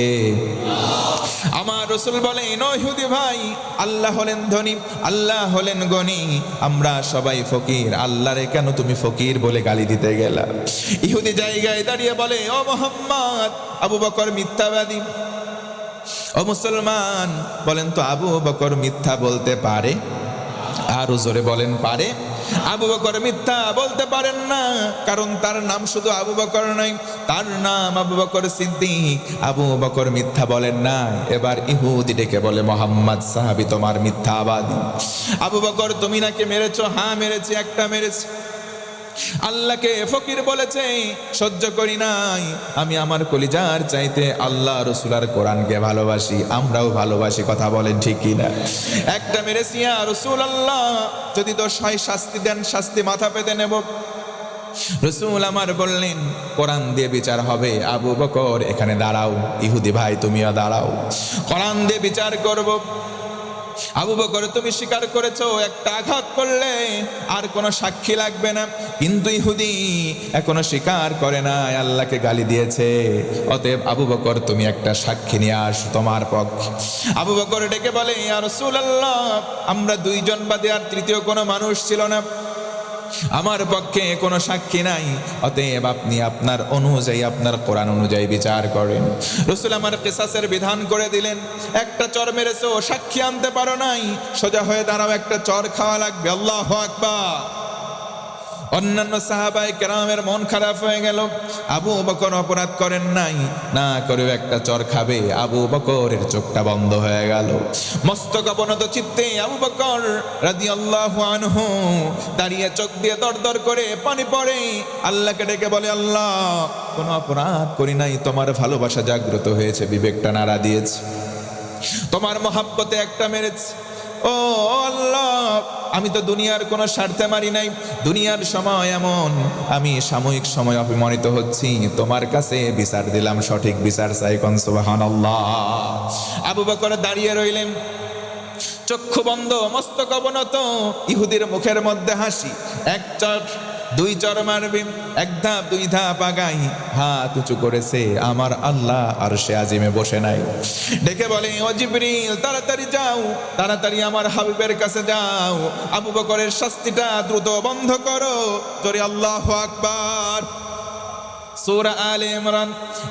আমার রাসূল বলেন, ও ইহুদি ভাই আল্লাহ হলেন ধনী, আল্লাহ হলেন গনি, আমরা সবাই ফকির, আল্লাহরে কেন তুমি ফকির বলে গালি দিতে গেলা? ইহুদি জায়গায় দাঁড়িয়ে বলে, ও মুহাম্মদ আবু বকর মিথ্যাবাদী। ও মুসলমান বলেন তো আবু বকর মিথ্যা বলতে পারে? আরো জোরে বলেন পারে? আবু বকর মিথ্যা বলতে পারেন না, কারণ তার নাম শুধু আবু বকর নয়, তার নাম আবু বকর সিদ্দিক। আবু বকর মিথ্যা বলেন না। এবার ইহুদি ডেকে বলে, মুহাম্মদ সাহাবী তোমার মিথ্যাবাদী। আবু বকর তুমি নাকি মেরেছো? হ্যাঁ মেরেছি, একটা মেরেছি। আল্লাহকে ফকির বলেছে, সহ্য করি নাই। আমি আমার কলিজার চাইতে আল্লাহ রাসূল আর কোরআনকে ভালোবাসি, আমরাও ভালোবাসি, কথা বলেন ঠিক কিনা? একটা মেরেছি ইয়া রাসূলুল্লাহ, যদি দোষ হয় শাস্তি দেন, শাস্তি মাথা পেতে নেব। রাসূল আমার বললেন কোরআন দিয়ে বিচার হবে। আবু বকর এখানে দাঁড়াও, ইহুদি ভাই তুমিও দাঁড়াও, কোরআন দিয়ে বিচার করব। আবু বকর তুমি স্বীকার করেছো একটা আঘাত করলে আর কোনো সাক্ষী লাগবে না, কিন্তু ইহুদি এখনো স্বীকার করে না, আল্লাহকে গালি দিয়েছে। অতএব আবু বকর তুমি একটা সাক্ষী নিয়ে আসো তোমার পক্ষে। আবু বকর ডেকে বলে, ইয়া রাসূলুল্লাহ আমরা দুইজন বাদে আর তৃতীয় কোনো মানুষ ছিল না, আমার পক্ষে কোনো সাক্ষী নাই, অতএব আপনি আপনার অনুযায়ী আপনার কোরআন অনুযায়ী বিচার করেন। রাসূল আমার কিসাসের বিধান করে দিলেন। একটা চর মেরেছো, সাক্ষী আনতে পারো নাই, সোজা হয়ে দাঁড়াও, একটা চর খাওয়া লাগবে। আল্লাহু আকবার। অন্যান্য সাহাবায়ে কেরামের মন খারাপ হয়ে গেল। আবু বকর অপরাধ করেন নাই, না করেও একটা চর খাবে। আবু বকরের চোখটা বন্ধ হয়ে গেল। মস্তক অবনত চিত্তে আবু বকর রাদিয়াল্লাহু আনহু দাঁড়িয়ে চোখ দিয়ে দরদর করে পানি পড়ে। আল্লাহকে ডেকে বলে, আল্লাহ কোনো অপরাধ করি নাই, তোমার ভালোবাসা জাগ্রত হয়েছে, বিবেকটা নাড়া দিয়েছে, তোমার মহাব্বতে একটা মেরেছে। ও আল্লাহ আমি তো দুনিয়ার কোনো স্বার্থে মারি নাই, দুনিয়ার সময় এমন, আমি সাময়িক সময় অপমানিত হচ্ছি, তোমার কাছে বিচার দিলাম, সঠিক বিচার চাই। কোন সুবহানাল্লাহ। আবু বকর দাঁড়িয়ে রইলেন, চক্ষু বন্ধ, মস্তক অবনত, ইহুদির মুখের মধ্যে হাসি। এক চর দুই চর মারবে, এক ধাপ দুই ধাপ আগাই, হাত উঁচু করেছে, আমার আল্লাহ আরশে আজিমে বসে নাই। ডেকে বলে, ও জিবরিল তাড়াতাড়ি যাও, তাড়াতাড়ি আমার হাবিবের কাছে যাও, আবু বকরের শাস্তিটা দ্রুত বন্ধ করো। জোরে আল্লাহু আকবার। সূরা আলে ইমরান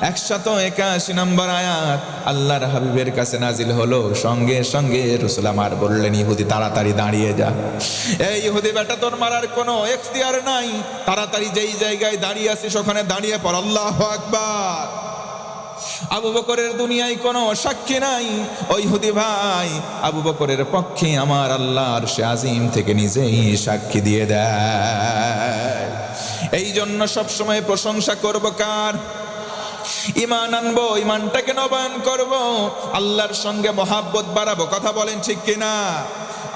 181 নম্বর আয়াত আল্লাহর হাবিবের কাছে নাজিল হলো। সঙ্গে সঙ্গে রাসূল আমার বললেন, ইহুদি তাড়াতাড়ি দাঁড়িয়ে যা। এই ইহুদি বেটা, তোর মারার কোনো এখতিয়ার নাই, তাড়াতাড়ি যেই জায়গায় দাঁড়িয়ে আছিস ওখানে দাঁড়িয়ে পড়, আল্লাহু আকবার। আবু বকরের দুনিয়ায় কোনো সাক্ষী নাই, ওই ইহুদি ভাই আবু বকরের পক্ষে আমার আল্লাহর আরশে আজিম থেকে নিজেই সাক্ষী দিয়ে দেয়। এই জন্য সবসময় প্রশংসা করব কার? ঈমান আনবো, ঈমানটাকে নবায়ন করব, আল্লাহর সঙ্গে মহাব্বত বাড়াবো। কথা বলেন ঠিক কিনা?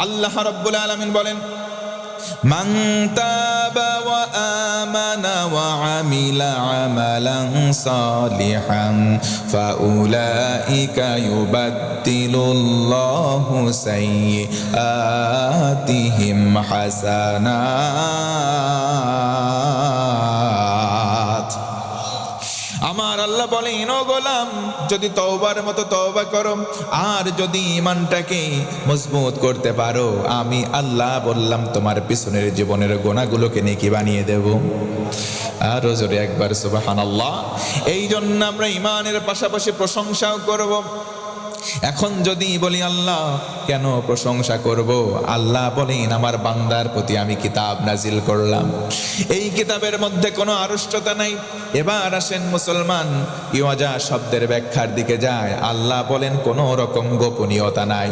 আল্লাহ রাব্বুল আলামিন বলেন, মান তাবা ওয়া আমানা ওয়া আমিলা আমালান সালিহান ফাউলাইকা ইউবাদদিলুল্লাহু সাইয়্যাতিহিম হাসানাত। আমার আল্লাহ বলেন, ও গোলাম, যদি তওবার মতো তওবা করো আর যদি ঈমানটাকে মজবুত করতে পারো, আমি আল্লাহ বললাম তোমার পিছনের জীবনের গুনাহগুলোকে নেকি বানিয়ে দেব। আর জোরে একবার সুবহানাল্লাহ। এই জন্য আমরা ঈমানের পাশাপাশি প্রশংসাও করব। এখন যদি বলি আল্লাহ কেন প্রশংসা করব? আল্লাহ বলেন, আমার বান্দার প্রতি আমি কিতাব নাজিল করলাম, এই কিতাবের মধ্যে কোনো আড়ষ্টতা নাই। এবার আসেন মুসলমান, ইওয়াজা শব্দের ব্যাখ্যার দিকে যায়। আল্লাহ বলেন কোনো রকম গোপনীয়তা নাই,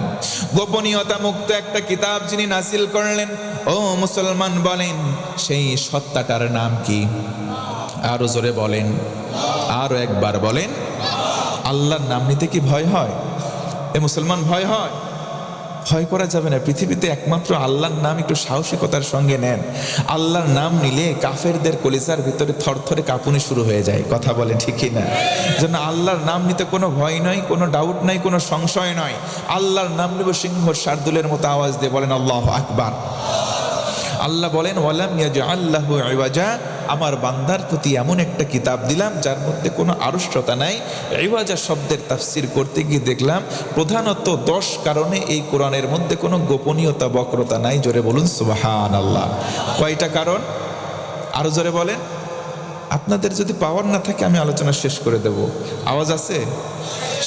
গোপনীয়তা মুক্ত একটা কিতাব যিনি নাজিল করলেন, ও মুসলমান বলেন সেই সত্তাটার নাম কি? আরো জোরে বলেন, আরো একবার বলেন। আল্লাহর নাম নিতে কি ভয় হয়? এ মুসলমান ভয় হয়? ভয় করা যাবে না। পৃথিবীতে একমাত্র আল্লাহর নাম একটু সাহসিকতার সঙ্গে নেন। আল্লাহর নাম নিলে কাফেরদের কলিজার ভিতরে থরথরে কাঁপুনি শুরু হয়ে যায়। কথা বলে ঠিকই না? জন্য আল্লাহর নাম নিতে কোনো ভয় নয়, কোনো ডাউট নাই, কোনো সংশয় নয়। আল্লাহর নাম নেব সিংহর শার্দুলের মতো আওয়াজ দিয়ে বলেন আল্লাহু আকবার। আল্লাহ বলেন, ওয়ালাম ইয়াজআল লাহু ইওয়াজা, আমার বান্দার প্রতি এমন একটা কিতাব দিলাম যার মধ্যে কোনো আড়ষ্টতা নাই। ইওয়াজা শব্দের তাফসীর করতে গিয়ে দেখলাম প্রধানত 10 কারণে এই কোরআনের মধ্যে কোনো গোপনীয়তা বক্রতা নাই। জোরে বলুন সুবহানাল্লাহ। কয়টা কারণ? আরো জোরে বলেন। আপনাদের যদি পাওয়ার না থাকে আমি আলোচনা শেষ করে দেব। আওয়াজ আছে?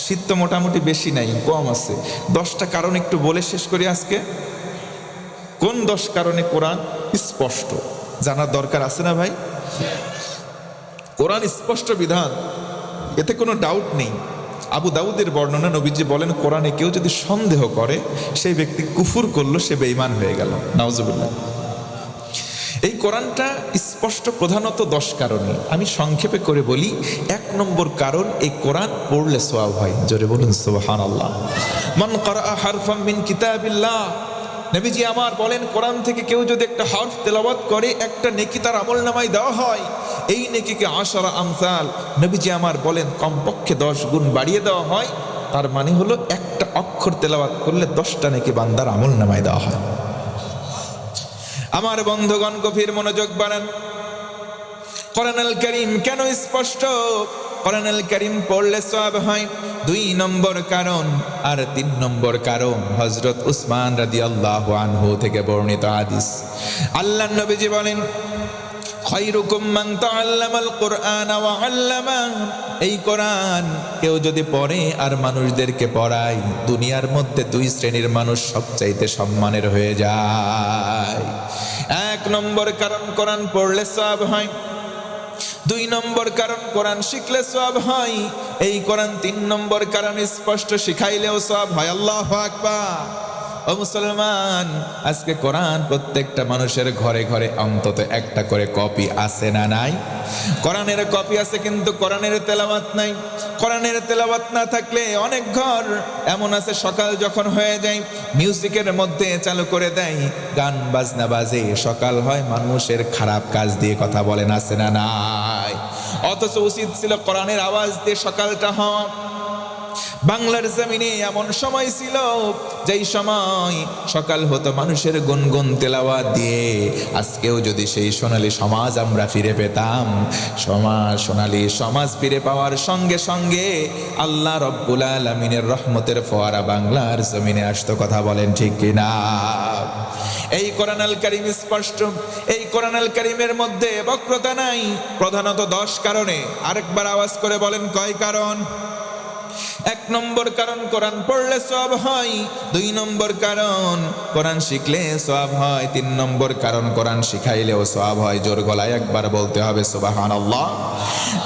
শীত তো মোটামুটি বেশি নাই, কম আছে। 10টা কারণ একটু বলে শেষ করি আজকে। কোন 10 কারণে কোরআন স্পষ্ট জানার দরকার আছে না ভাই? কোরআন স্পষ্ট বিধান, এতে কোনো ডাউট নেই। আবু দাউদের বর্ণনা, নবীজি বলেন, কোরআনে কেউ যদি সন্দেহ করে সেই ব্যক্তি কুফর করলো, সে বেঈমান হয়ে গেল। নাউজুবিল্লাহ। এই কোরআনটা স্পষ্ট প্রধানত 10 কারণে। আমি সংক্ষেপে করে বলি। 1 নম্বর কারণ, এই কোরআন পড়লে সওয়াব হয়। জোরে বলুন সুবহানাল্লাহ। মান ক্বারা হারফাম মিন কিতাবিল্লাহ, নবীজি আমার বলেন, কোরআন থেকে কেউ যদি একটা হরফ তেলাওয়াত করে একটা নেকি তার আমলনামায় দেওয়া হয়। এই নেকিকে 10 আমসাল, নবীজি আমার বলেন কমপক্ষে 10 গুণ বাড়িয়ে দেওয়া হয়। তার মানে হলো একটা অক্ষর তেলাওয়াত করলে 10টা নেকি বান্দার আমলনামায় দেওয়া হয়। আমার বন্ধুগণ, গভীর মনোযোগ বাড়ান। কোরআনুল কারীম কেন স্পষ্ট? কোরআনুল কারীম পড়লে সওয়াব হয়। 2 নম্বর কারণ। আর 3 নম্বর কারণ, হযরত উসমান রাদিয়াল্লাহু আনহু থেকে বর্ণিত হাদিস। আল্লাহর নবীজি বলেন, খায়রুকুম মান তাআল্লামাল কুরআন ওয়া আল্লামা, এই কোরআন কেউ যদি পড়ে আর মানুষদেরকে পড়ায়, দুনিয়ার মধ্যে 2 শ্রেণীর মানুষ সবচাইতে সম্মানের হয়ে যায়। 1 নম্বর কারণ, কোরআন পড়লে সওয়াব হয়। 2 নম্বর কারণ, কোরআন শিখলে সওয়াব হয়। এই কোরআন 3 নম্বর কারণ, স্পষ্ট শিখাইলেও সওয়াব হয়। আল্লাহু আকবার। ও মুসলমান, আজকে কোরআন প্রত্যেকটা মানুষের ঘরে ঘরে অন্তত একটা করে কপি আছে না নাই? কোরআনের কপি আছে, কিন্তু কোরআনের তেলাওয়াত নাই। কোরআনের তেলাওয়াত না থাকলে অনেক ঘর এমন আছে, সকাল যখন হয়ে যায় মিউজিকের মধ্যে চালু করে দেয়, গান বাজনা বাজে, সকাল হয় মানুষের খারাপ কাজ দিয়ে কথা বলেন আছে না নাই? অথচ উচিত ছিল কোরআনের আওয়াজ দিয়ে সকালটা হওয়া। বাংলার জমিনে এমন সময় ছিল যেই সময় সকাল হতো মানুষের গুনগুন তেলাওয়াত দিয়ে। আজকেও যদি সেই সোনালী সমাজ আমরা ফিরে পেতাম, সোনালী সমাজ ফিরে পাওয়ার সঙ্গে সঙ্গে আল্লাহ রব্বুল আলামিনের রহমতের ফোয়ারা বাংলার জমিনে আসতো। কথা বলেন ঠিক কিনা? এই কোরআন আল কারীম স্পষ্ট, এই কোরআন আল কারীমের মধ্যে বক্রতা নাই, প্রধানত 10 কারণে। আরেকবার আওয়াজ করে বলেন কয় কারণ? 1 নম্বর কারণ, কোরআন পড়লে সওয়াব হয়। 2 নম্বর কারণ, কোরআন শিখলে সওয়াব হয়। 3 নম্বর কারণ, কোরআন শিখাইলেও সওয়াব হয়। জোর গলায় একবার বলতে হবে সুবহানাল্লাহ।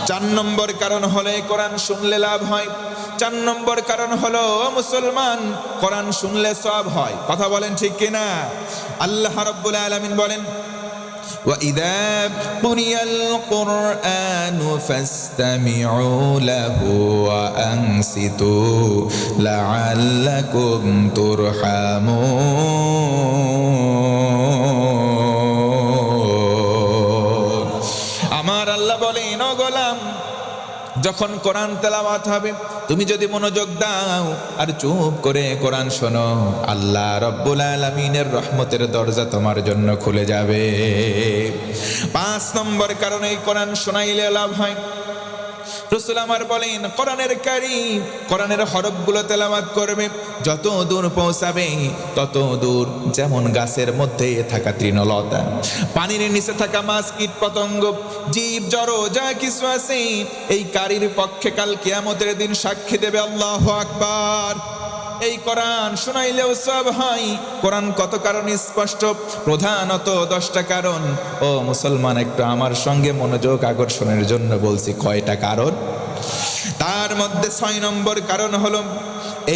4 নম্বর কারণ হলো কোরআন শুনলে লাভ হয়। 4 নম্বর কারণ হলো মুসলমান, কোরআন শুনলে সওয়াব হয়। কথা বলেন ঠিক কিনা? আল্লাহ রাব্বুল আলামিন বলেন, وَإِذَا قُرِئَ الْقُرْآنُ فَاسْتَمِعُوا لَهُ وَأَنصِتُوا لَعَلَّكُمْ تُرْحَمُونَ। আমার আল্লাহ বলেন, ও গোলাম, যখন কোরআন তেলাওয়াত হবে তুমি যদি মনোযোগ দাও আর চুপ করে কোরআন শোনো, আল্লাহ রব্বুল আলামিনের রহমতের দরজা তোমার জন্য খুলে যাবে। 5 নম্বর কারণে কোরআন শোনাইলে লাভ হয়। রাসূল আমার বলেন, কোরআনের কারীম, কোরআনের হরফগুলো তেলাওয়াত করবে, যত দূর পৌঁছাবে তত দূর যেমন গাছের মধ্যে থাকা তৃণলতা, পানির নিচে থাকা মাছ, কীট পতঙ্গ, জীব জড় যা কিছু আছে, এই কারীর পক্ষে কাল কিয়ামতের দিন সাক্ষী দেবে। আল্লাহু আকবার। এই কোরআন শোনাইলেও সওয়াব হয়। কোরআন কত কারণে স্পষ্ট, প্রধানত 10টা কারণ। ও মুসলমান, একটু আমার সঙ্গে মনোযোগ আকর্ষণের জন্য বলছি কয়টা কারণ। তার মধ্যে 6 নম্বর কারণ হলো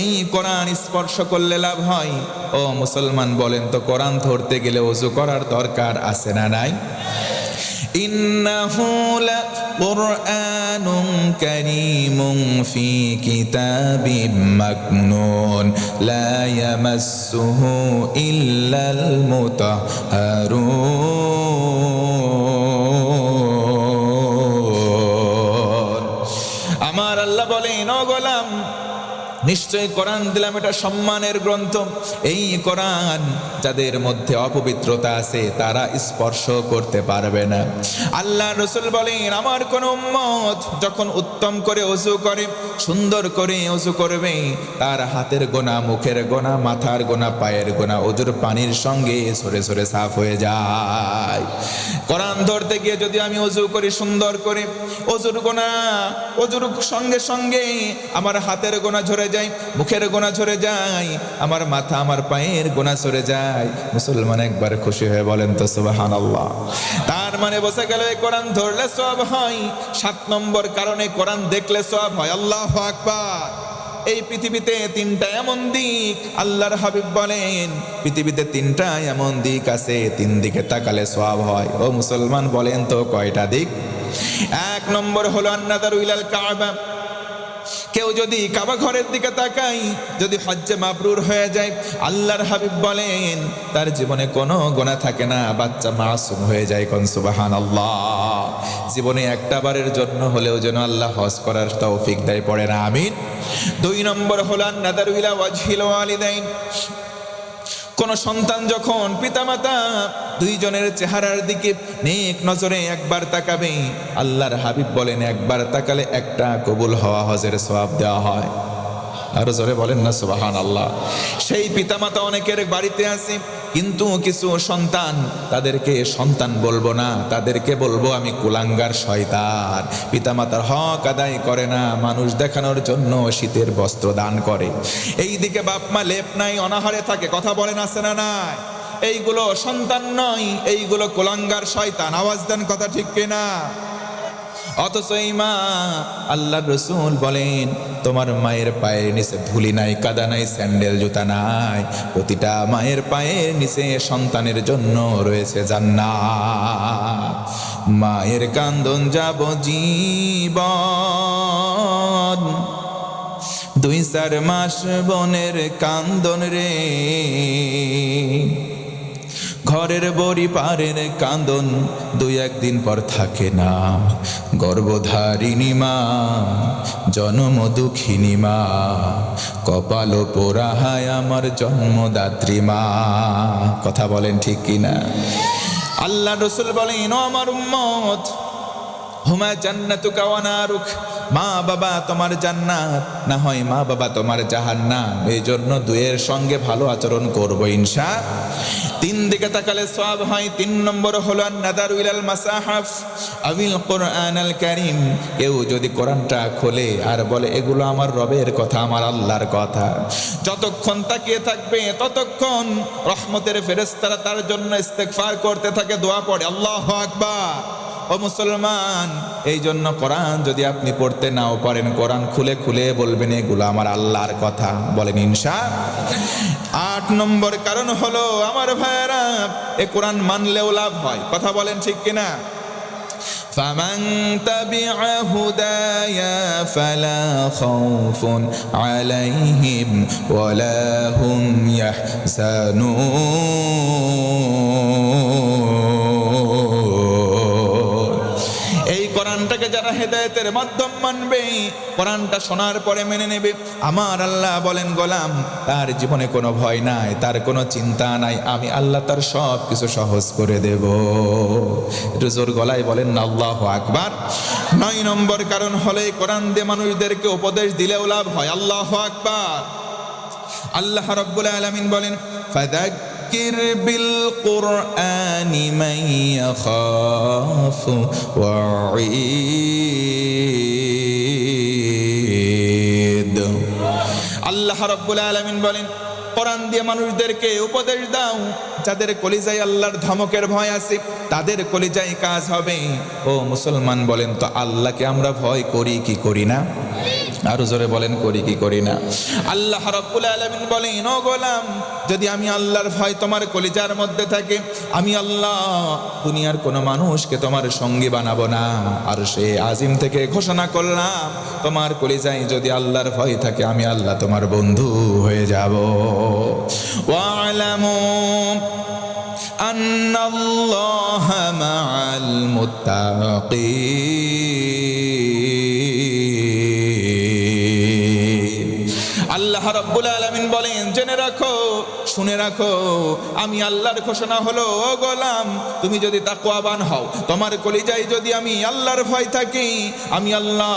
এই কোরআন স্পর্শ করলে লাভ হয়। ও মুসলমান বলেন তো, কোরআন ধরতে গেলে ওযু করার দরকার আছে না নাই? ইন্নাহু লাকুরআনুন কারীমুন ফি কিতাবিম মাকনুন লা ইয়ামাসসুহু ইল্লাল মুতাহহারুন। আমার আল্লাহ বলেন, ও গোলাম, নিশ্চয় কোরআন দিলাম এটা সম্মানের গ্রন্থ। এই কোরআন যাদের মধ্যে অপবিত্রতা আছে তারা স্পর্শ করতে পারবে না। আল্লাহ রাসূল বলেন, আমার কোন উম্মত যখন উত্তম করে ওযু করে, সুন্দর করে ওযু করবে, তার হাতের গোনা, মুখের গোনা, মাথার গোনা, পায়ের গোনা ওযুর পানির সঙ্গে সরে সরে সাফ হয়ে যায়। কোরআন ধরতে গিয়ে যদি আমি ওযু করি সুন্দর করে, ওযুর গোনা, ওযুর সঙ্গে সঙ্গে আমার হাতের গোনা ঝরে যায়, মুখের গোনা ঝরে যায়, আমার মাথা, আমার পায়ের গোনা সরে যায়, মুসলমান একবার খুশি হয়ে বলেন তো সুবহানাল্লাহ। তার মানে বোঝা গেল এই কোরআন ধরলে সওয়াব হয়। 7 নম্বর কারণে কোরআন দেখলে সওয়াব হয়। আল্লাহু আকবার। এই পৃথিবীতে 3টা এমন দিক, আল্লাহর হাবিব বলেন পৃথিবীতে 3টা এমন দিক আছে, 3 দিকে তাকালে সওয়াব হয়। ও মুসলমান বলেন তো কয়টা দিক? 1 নম্বর হলো আন-নাযারু ইলাল কাবা। কেউ যদি কাবা ঘরের দিকে তাকাই, যদি হজ্জে মাবরুর হয়ে যায়, আল্লাহর হাবিব বলেন তার জীবনে কোনো গুনাহ থাকে না, বাচ্চা মাসুম হয়ে যায়। কোন সুবহানাল্লাহ। জীবনে একটা বারের জন্য হলেও যেন আল্লাহ হজ করার তৌফিক দেয়, পড়ে না আমিন। 2 নম্বর হলো আন-নাযারু ইলা ওয়াজহিল ওয়ালিদাইন। কোন সন্তান যখন পিতামাতা দুইজনের চেহারার দিকে নেক নজরে একবার তাকাবে, আল্লাহর হাবিব বলেন একবার তাকালে একটা কবুল হওয়া হজের সওয়াব দেওয়া হয়। আরো জোরে বলেন না সুবহানাল্লাহ। সেই পিতামাতা অনেকের বাড়িতে আছে, কিন্তু কিছু সন্তান, তাদেরকে সন্তান বলবো না, তাদেরকে বলবো আমি কুলাঙ্গার শয়তান। পিতামাতার হক আদায় করে না, মানুষ দেখানোর জন্য শীতের বস্ত্র দান করে। এই দিকে বাপ মা লেপ নাই, অনাহারে থাকে। কথা বলেন আছে না নাই? এইগুলো সন্তান নয়, এইগুলো কুলাঙ্গার শয়তান। আওয়াজ দেন, কথা ঠিক কিনা? অথচ এই মা, আল্লাহর রাসূল বলেন তোমার মায়ের পায়ের নিচে ধুলি নাই, কাদা নাই, স্যান্ডেল জুতা নাই। প্রতিটা মায়ের পায়ের নিচে সন্তানের জন্য রয়েছে জান্নাত। মায়ের কান্দন যাবজ্জীবন, 2-4 মাস বোনের কান্দন রে, ঘরে ঘরের বড়ি পারের কান্দন দুই একদিন পর থাকে না, গর্ভধারিণী মা জনম দুঃখিনী মা, কপাল পোড়াহায় আমার জন্মদাত্রী মা। কথা বলেন ঠিক কিনা? আল্লাহ রসুল বলেন, ও আমার উম্মত, হুমা জান্নাতুকা ওয়া নারুক, মা বাবা তোমার জান্নাত, না হয় মা বাবা তোমার জাহান্নাম। এই জন্য দুয়ের সঙ্গে ভালো আচরণ করবো ইনশাআল্লাহ। তিন দিকে তাকালে সওয়াব হয়। 3 নম্বর হলো নাদারু ইলাল মাসাহাফ আবিল কোরআন আল কারীম। কেউ যদি কোরআনটা খোলে আর বলে এগুলো আমার রবের কথা, আমার আল্লাহর কথা, যতক্ষণ তাকিয়ে থাকবে ততক্ষণ রহমতের ফেরেশতারা তার জন্য ইস্তেগফার করতে থাকে, দোয়া পড়ে। আল্লাহু আকবার। ও মুসলমান, এই জন্য কোরআন যদি আপনি পড়তে নাও পারেন, কোরআন খুলে খুলে বলবেন এগুলো আমার আল্লাহর কথা, বলেন ইনশাআল্লাহ। 8 নম্বর কারণ হলো আমার ভাইয়েরা, এ কোরআন মানলেও লাভ হয়। কথা বলেন ঠিক কিনা? ফামান তাবিআ হুদায়া ফালা খাউফুন আলাইহিম ওয়ালা হুম ইয়াহজানুন। এই কোরআনটাকে যারা হেদায়েতের মাধ্যম মানবে, কোরআনটা শোনার পরে মেনে নেবে, আমার আল্লাহ বলেন গোলাম তার জীবনে কোনো ভয় নাই, তার কোনো চিন্তা নাই, আমি আল্লাহ তার সব কিছু সহজ করে দেব। একটু জোর গলায় বলেন না আল্লাহু আকবার। 9 নম্বর কারণ হলো এই কোরআন দিয়ে মানুষদেরকে উপদেশ দিলেও লাভ হয়। আল্লাহু আকবার। আল্লাহ রাব্বুল আলামিন বলেন, ফাযাক্কির বিল কুরআনি মান ইয়াখাফু ওয়াঈদ। আল্লাহ রাব্বুল আলামিন বলেন, কোরআন দিয়ে মানুষদেরকে উপদেশ দাও যাদের কলিজায় আল্লাহর ধমকের ভয় আছে, তাদের কলিজায় কাজ হবে। ও মুসলমান বলেন তো, আল্লাহকে আমরা ভয় করি কি করি না? আরো জোরে বলেন, করি কি করি না? আল্লাহ রাব্বুল আলামিন বলেন, ও গোলাম, যদি আমি আল্লাহর ভয় তোমার কলিজার মধ্যে থাকে, আমি আল্লাহ দুনিয়ার কোনো মানুষকে তোমার সঙ্গী বানাবো না। আর সে আজিম থেকে ঘোষণা করলাম, তোমার কলিজায় যদি আল্লাহর ভয় থাকে, আমি আল্লাহ তোমার বন্ধু হয়ে যাব। ওয়া'লামু আন্নাল্লাহা মা'আল মুত্তাকিন। আল্লাহ রাব্বুল আলামিন বলেন, জেনে রাখো, শুনে রাখো, আমি আল্লাহর ঘোষণা হলো, ও গোলাম, তুমি যদি তাকওয়াবান হও, তোমার কলিজায় যদি আমি আল্লাহর ভয় থাকি, আমি আল্লাহ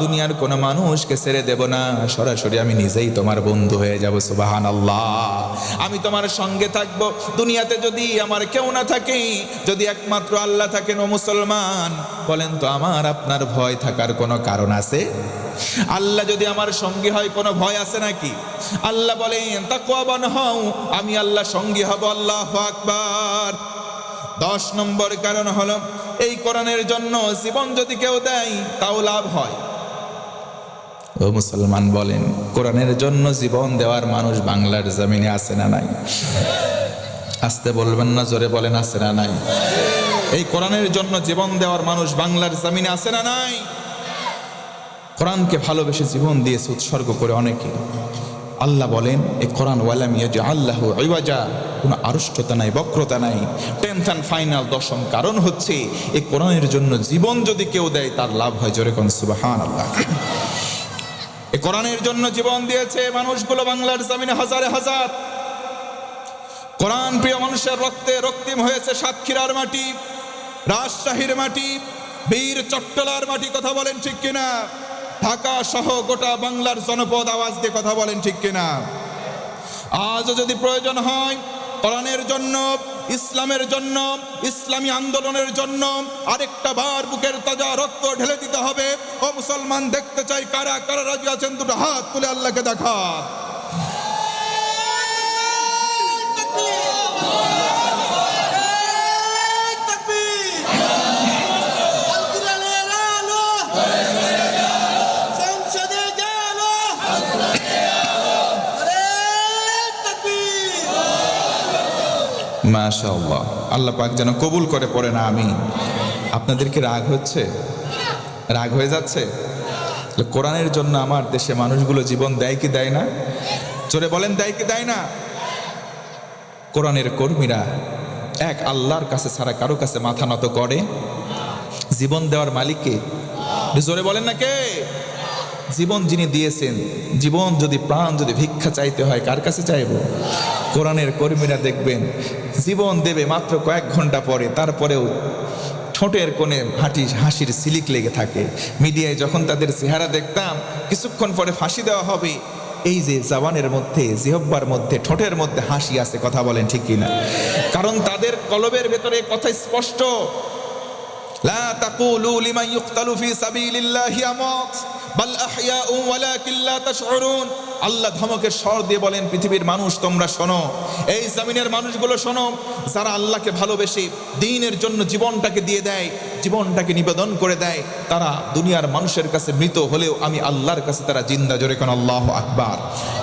দুনিয়ার কোনো মানুষকে ছেড়ে দেব না, সরাসরি আমি নিজেই তোমার বন্ধু হয়ে যাব। সুবহানাল্লাহ। আমি তোমার সঙ্গে থাকবো। দুনিয়াতে যদি আমার কেউ না থাকে, যদি একমাত্র আল্লাহ থাকেন, ও মুসলমান বলেন তো, আমার আপনার ভয় থাকার কোনো কারণ আছে? আল্লাহ যদি আমার সঙ্গী হয়, কোনো ভয় আছে নাকি? আল্লাহ বলেন, তাকওয়াবান হও, আমি আল্লাহ সঙ্গী হব। আল্লাহু আকবার। 10 নম্বর কারণ হলো, এই কোরআনের জন্য জীবন যদি কেউ দেয় তাও লাভ হয়। ও মুসলমান বলেন, কোরআনের জন্য জীবন দেওয়ার মানুষ বাংলার জমিনে আছে না নাই? আসতে বলবেন না, জোরে বলেন, আছে না নাই? এই কোরআনের জন্য জীবন দেওয়ার মানুষ বাংলার জমিনে আছে না নাই? কোরআনকে ভালোবেসে জীবন দিয়েছে, উৎসর্গ করে অনেকে। আল্লাহ বলেন, এই কোরআন ওয়ালাম ইয়াজআল লাহু ইওয়াজা, কোনো আড়ষ্টতা নাই, বক্রতা নাই। 10th and ফাইনাল 10ম কারণ হচ্ছে, এই কোরআনের জন্য জীবন যদি কেউ দেয় তার লাভ হয়। জোরে কোন সুবহানাল্লাহ। এই কোরআনের জন্য জীবন দিয়েছে মানুষগুলো বাংলার জমিনে হাজারে হাজার। কোরআন প্রিয় মানুষের রক্তে রক্তিম হয়েছে সাতক্ষীরার মাটি, রাজশাহীর মাটি, বীর চট্টলার মাটি। কথা বলেন ঠিক কিনা? ঢাকা সহ গোটা বাংলার জনপদ আওয়াজ দিয়ে কথা বলেন ঠিক কিনা? আজও যদি প্রয়োজন হয় কোরআনের জন্য, ইসলামের জন্য, ইসলামী আন্দোলনের জন্য আরেকটা বার বুকের তাজা রক্ত ঢেলে দিতে হবে। ও মুসলমান, দেখতে চাই কারা কারা রাজি আছেন, দুটো হাত তুলে আল্লাহকে দেখান। মাশাআল্লাহ। আল্লাহ পাক যেন কবুল করে, পড়ে না আমি। আপনাদেরকে রাগ হচ্ছে? রাগ হয়ে যাচ্ছে? কোরআনের জন্য আমার দেশে মানুষগুলো জীবন দেয় কি দেয় না? জোরে বলেন, দেয় কি দেয় না? কোরআনের কর্মীরা এক আল্লাহর কাছে ছাড়া কারো কাছে মাথা নত করে? জীবন দেওয়ার মালিককে জোরে বলেন না কে? জীবন যিনি দিয়েছেন, জীবন যদি প্রাণ যদি ভিক্ষা চাইতে হয় কার কাছে চাইব? কোরআনের কর্মীরা দেখবেন জীবন দেবে মাত্র কয়েক ঘন্টা পরে, তারপরেও ঠোঁটের কোণে হাসির সিলিক লেগে থাকে। মিডিয়ায় যখন তাদের চেহারা দেখতাম কিছুক্ষণ পরে ফাঁসি দেওয়া হবে, এই যে জবানের মধ্যে, জিহ্বার মধ্যে, ঠোঁটের মধ্যে হাসি আছে, কথা বলেন ঠিক কিনা? কারণ তাদের কলবের ভেতরে কথা স্পষ্ট, লা তাকুলু লিমান ইউকতালু ফি সাবিলিল্লাহি আমাত বাল আহইয়াউ ওয়ালাকিন লা তাশউরুন। আল্লাহ ধমকের স্বর দিয়ে বলেন, পৃথিবীর মানুষ তোমরা শোনো, এই জমিনের মানুষগুলো শোনো, যারা আল্লাহকে ভালোবেসে দ্বীনের জন্য জীবনটাকে দিয়ে দেয়, জীবনটাকে নিবেদন করে দেয়, তারা দুনিয়ার মানুষের কাছে মৃত হলেও আমি আল্লাহর কাছে তারা জিন্দা। জোরে কোন আল্লাহু আকবার।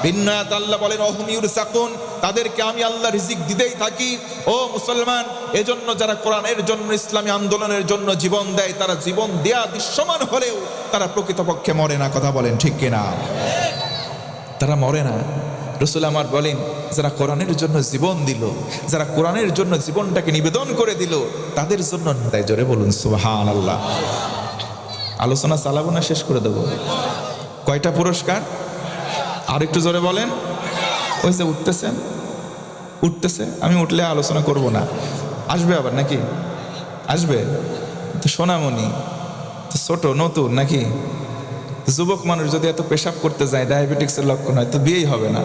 বিন্নাত আল্লাহ বলেন অহুম ইউরসাকুন, তাদেরকে আমি আল্লাহ রিজিক দিতেই থাকি। ও মুসলমান, এজন্য যারা কোরআনের জন্য, ইসলামী আন্দোলনের জন্য জীবন দেয়, তারা জীবন দেয়া দৃশ্যমান হলেও তারা প্রকৃতপক্ষে মরে না, কথা বলেন ঠিক কিনা? তারা মরে না। রাসূল আমার বলেন, যারা কোরআনের জন্য জীবন দিল, যারা কোরআনের জন্য জীবনটাকে নিবেদন করে দিল, তাদের জন্য তাই জোরে বলুন সুবহানাল্লাহ। আলোচনা চালাবো না শেষ করে দেবো? কয়টা পুরস্কার? আর একটু জোরে বলেন। ওই যে উঠতেছে, আমি উঠলে আলোচনা করব না। আসবে আবার নাকি? আসবে তো সোনামণি, তো ছোট নতুন নাকি? যুবক মানুষ যদি এত পেশাব করতে যায়, ডায়াবেটিক্সের লক্ষণ হয়, তো বিয়েই হবে না।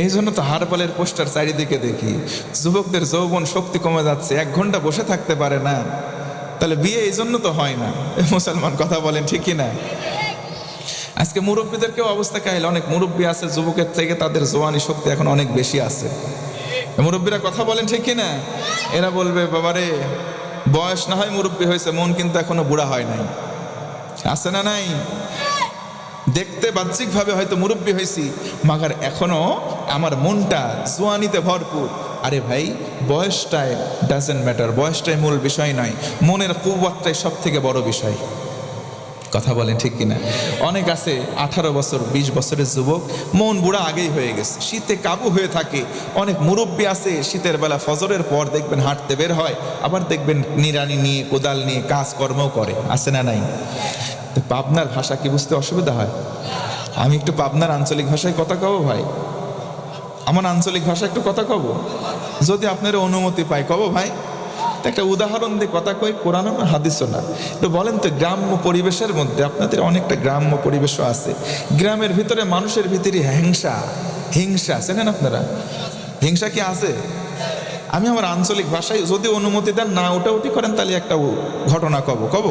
এই জন্য তো হারপালের পোস্টার চারিদিকে দেখি, যুবকদের যৌবন শক্তি কমে যাচ্ছে, 1 ঘন্টা বসে থাকতে পারে না, তাহলে বিয়ে এই জন্য তো হয় না। মুসলমান, কথা বলেন ঠিক কিনা? আজকে মুরব্বীদেরকেও অবস্থা কাহিল, অনেক মুরব্বী আছে যুবকের থেকে, তাদের জোয়ানি শক্তি এখন অনেক বেশি আছে। মুরব্বীরা কথা বলেন ঠিক কিনা? এরা বলবে, বাবারে বয়স না হয় মুরব্বী হয়েছে, মন কিন্তু এখনো বুড়া হয় নাই। আছে না নাই? দেখতে বাহ্যিকভাবে হয়তো মুরব্বী হয়েছি, মাগার এখনো আমার মনটা জোয়ানিতে ভরপুর। আরে ভাই, বয়সটাই ডাজেন্ট ম্যাটার, বয়সটাই মূল বিষয় নয়, মনের কুওয়াতটাই সব থেকে বড় বিষয়। কথা বলেন ঠিক কিনা? অনেক আছে 18 বছর 20 বছরের যুবক, মন বুড়া আগেই হয়ে গেছে, শীতে কাবু হয়ে থাকে। অনেক মুরব্বী আছে শীতের বেলা ফজরের পর দেখবেন হাঁটতে বের হয়, আবার দেখবেন নিড়ানি নিয়ে কোদাল নিয়ে কাজকর্মও করে। আছে না নাই? পাবনার ভাষা কি বুঝতে অসুবিধা হয়? আমি একটু পাবনার আঞ্চলিক ভাষায় কথা কব ভাই, আমার আঞ্চলিক ভাষায় একটু কথা কব, যদি আপনার অনুমতি পাই কব ভাই। একটা উদাহরণ দিয়ে কথা কই, কোরআন না হাদিসও না। তো বলেন তো, গ্রাম্য পরিবেশের মধ্যে, আপনাদের অনেকটা গ্রাম্য পরিবেশও আছে, গ্রামের ভিতরে মানুষের ভিতরে হিংসা চেনেন আপনারা? হিংসা কি আছে? আমি আমার আঞ্চলিক ভাষায় যদি অনুমতি দেন, না ওটাউটি করেন, তাহলে একটা ঘটনা কব।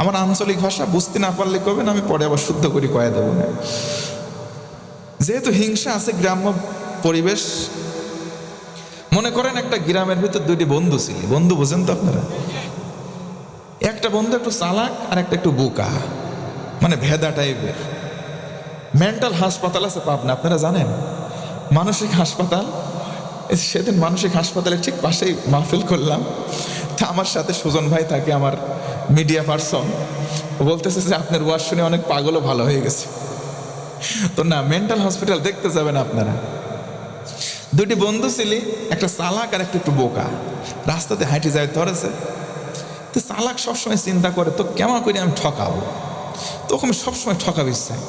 আমার আঞ্চলিক ভাষা বুঝতে না পারলে কবেন, আমি পরে আবার শুদ্ধ করে কয়ে দেবো না। যেহেতু হিংসা আছে গ্রাম্য পরিবেশ, মনে করেন একটা গ্রামের ভিতর 2টি বন্ধু ছিল। বন্ধু বোঝেন তো আপনারা? একটা বন্ধু একটু চালাক আর একটা একটু বোকা, মানে ভেদা টাইপের। মেন্টাল হাসপাতাল আছে পাবনা, আপনারা জানেন? মানসিক হাসপাতাল। সেদিন মানসিক হাসপাতালের ঠিক পাশেই মাহফিল করলাম, তা আমার সাথে সুজন ভাই থাকে, আমার মিডিয়া পার্সন। বলতেছে যে আপনার ওয়াজ শুনে অনেক পাগলও ভালো হয়ে গেছে। তো না, মেন্টাল হসপিটাল দেখতে যাবেন আপনারা। 2টি বন্ধু ছিলি, একটা চালাক আর একটা একটু বোকা। রাস্তাতে হাঁটি যায় ধরেছে, তো চালাক সবসময় চিন্তা করে, তো কেমন করে আমি ঠকাবো, তখন সবসময় ঠকাবি চাই।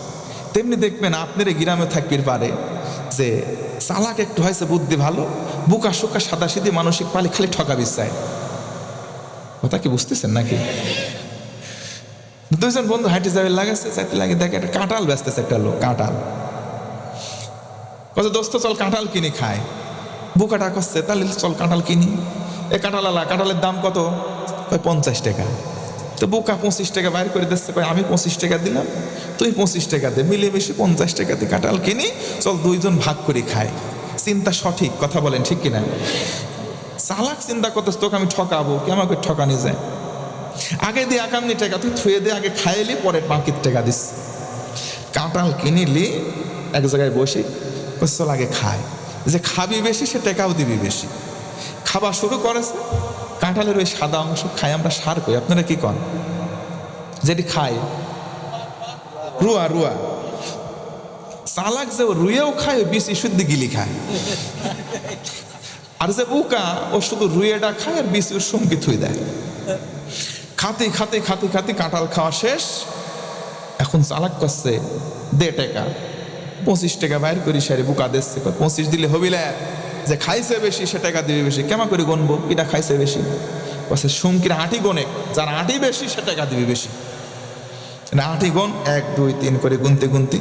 তেমনি দেখবেন আপনার গ্রামে থাকবির পারে যে চালাক একটু হয়েছে বুদ্ধি ভালো, বোকা শোকা সাদা সিধি মানসিক পালি খালি ঠকাবি চাই। কথা কি বুঝতেছেন নাকি? 2জন বন্ধু হাঁটি যাবে লাগাচ্ছে, যাইতে লাগে দেখে একটা কাঁঠাল বেচতেছে একটা লোক, কাঁঠাল। কত দোস্ত চল কাঁঠাল কিনি খায়। বোকাটা করছে, তাহলে চল কাঁঠাল কিনি। কাঁঠালালা, কাঁঠালের দাম কত? 50 টাকা। তো বোকা 25 টাকা বাইর করে দিচ্ছে, আমি 25 টাকা দিলাম, তুই 25 টাকা দে, মিলেমিশে 50 টাকা দিয়ে কাঁঠাল কিনি, চল 2জন ভাগ করে খাই। চিন্তা সঠিক, কথা বলেন ঠিক কিনা? চালাক চিন্তা করতেছ তোকে আমি ঠকাবো, কে আমাকে ঠকানি যায়, আগে দিয়ে আকামনি টাকা তুই থুয়ে দিয়ে আগে খাইলি, পরে বাকির টাকা দিস। কাঁঠাল কিনিলি এক জায়গায় বসে, চল আগে খায়, যে খাবি বেশি সে টাকাও দিবি বেশি। খাবার শুরু করেছে, কাঁঠালের ওই সাদা অংশ খাই আমরা সার কই, আপনারা কি কন? যেটি খাই রুয়া। চালাক যে রুয়েও খায়, বেশি শুদ্ধ গিলি খায়। আর যে বোকা ও শুধু রুয়েটা খায় আর বিসি ওর সঙ্গী থুই দেয়। খাতে খাতে খাতে খাতে কাঁঠাল খাওয়া শেষ। এখন চালাক করছে, দে টাকা, 25 টাকা বাইর করি সারি বোকা দিচ্ছে, 25 দিলে হবিলে যে খাইছে বেশি সে টাকা দিবে বেশি, কেমন করে গনবো এটা খাইছে বেশি? বলছে সুমকির আঁটি গনে, যার আঁটি বেশি সে টাকা দিবে বেশি। আঁটি গুন 1 2 3 করে গুনতে গুনতে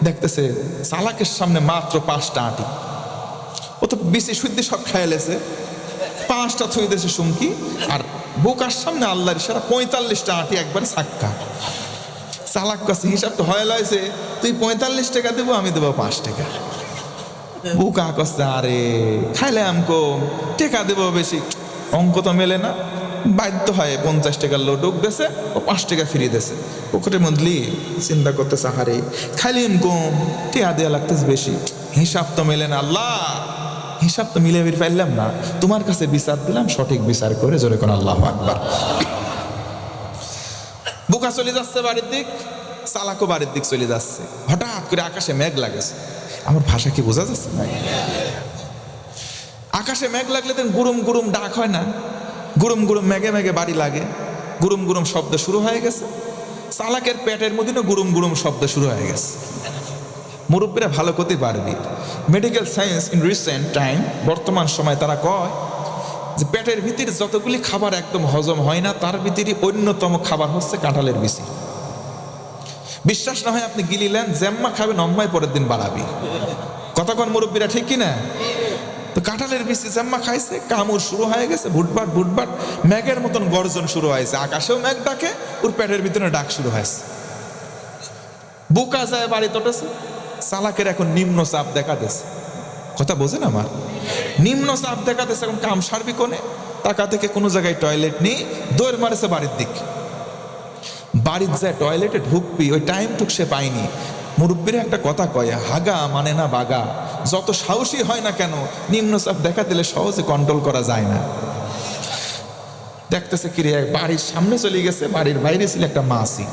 দেখতেছে চালাকের সামনে মাত্র 5টা আঁটি। ও তো বেশি শুদ্ধি সব খাইলেছে, 5টা থুই দিয়েছে সুমকি, আর বোকার সামনে আল্লাহর ইশারা 45টা আঁটি একবারে সাক্কা। চালাক কাছে হিসাব তো হয় লয়েছে, তুই 45 টাকা দেবো, আমি দেবো 5 টাকা। বোকা কচ্ছে আরে খাইলে আমকো টাকা দেবো বেশি, অঙ্ক তো মেলে না। বাধ্য হয় 50 টাকার লোডুক দেছে, ও 5 টাকা ফিরিয়ে দেছে। পকেটের মধ্যে চিন্তা করতেছে হারে খাইলে কম, টেকা দেওয়া লাগতেছে বেশি, হিসাব তো মেলে না। আল্লাহ হিসাব তো মিলে পাইলাম না, তোমার কাছে বিচার দিলাম, সঠিক বিচার করে জোরে কোন আল্লাহু আকবার। বোকা চলে যাচ্ছে বাড়ির দিক, চালাকও বাড়ির দিক চলে যাচ্ছে। হঠাৎ করে আকাশে মেঘ লাগেছে। আমার ভাষা কি বোঝা যাচ্ছে না? আকাশে মেঘ লাগলে তো গুরুম গুরুম ডাক হয় না? গুরুম গুরুম মেঘে মেঘে বাড়ি লাগে, গুরুম গুরুম শব্দ শুরু হয়ে গেছে। চালাকের পেটের মধ্যে গুরুম গুরুম শব্দ শুরু হয়ে গেছে। মুরব্বীরা ভালো করতে পারবি, medical science in recent time, বর্তমান সময় তারা কয় যে পেটের ভিতরে যতগুলি খাবার একদম হজম হয় না, তার ভিতরে অন্যতম খাবার হচ্ছে কাঁঠালের বিচি। বিশ্বাস না হয় আপনি গিলিলেন, জ্যাম্মা খাবেন, অম্মায় পরের দিন বাড়াবি। কতক্ষণ মুরব্বীরা ঠিক কিনা? তো কাঁঠালের বিচি জ্যাম্মা খাইছে, কামড় শুরু হয়ে গেছে, ভুটভাট ভুটভাট মেঘের মতন গর্জন শুরু হয়েছে। আকাশেও মেঘ ডাকে, ওর পেটের ভিতরে ডাক শুরু হয়েছে। বোকা যায় বাড়ি তোটেছে। চালাকের এখন নিম্ন চাপ দেখা দিয়েছে। কথা বোঝেন আমার? নিম্ন চাপ দেখা দিয়েছে। এখন কাম সারবি কোনে? টাকা থেকে কোনো জায়গায় টয়লেট নেই, দৌড় মারেছে বাড়ির দিক। বাড়ির যায় টয়লেটে ঢুকবি, ওই টাইম টুক সে পায়নি। মুরব্বীরা একটা কথা কয়, হাগা মানে না বাগা। যত সাহসী হয় না কেন, নিম্ন চাপ দেখা দিলে সহজে কন্ট্রোল করা যায় না। দেখতেছে কিরে, বাড়ির সামনে চলে গেছে, বাড়ির বাইরে ছিল একটা মাছি,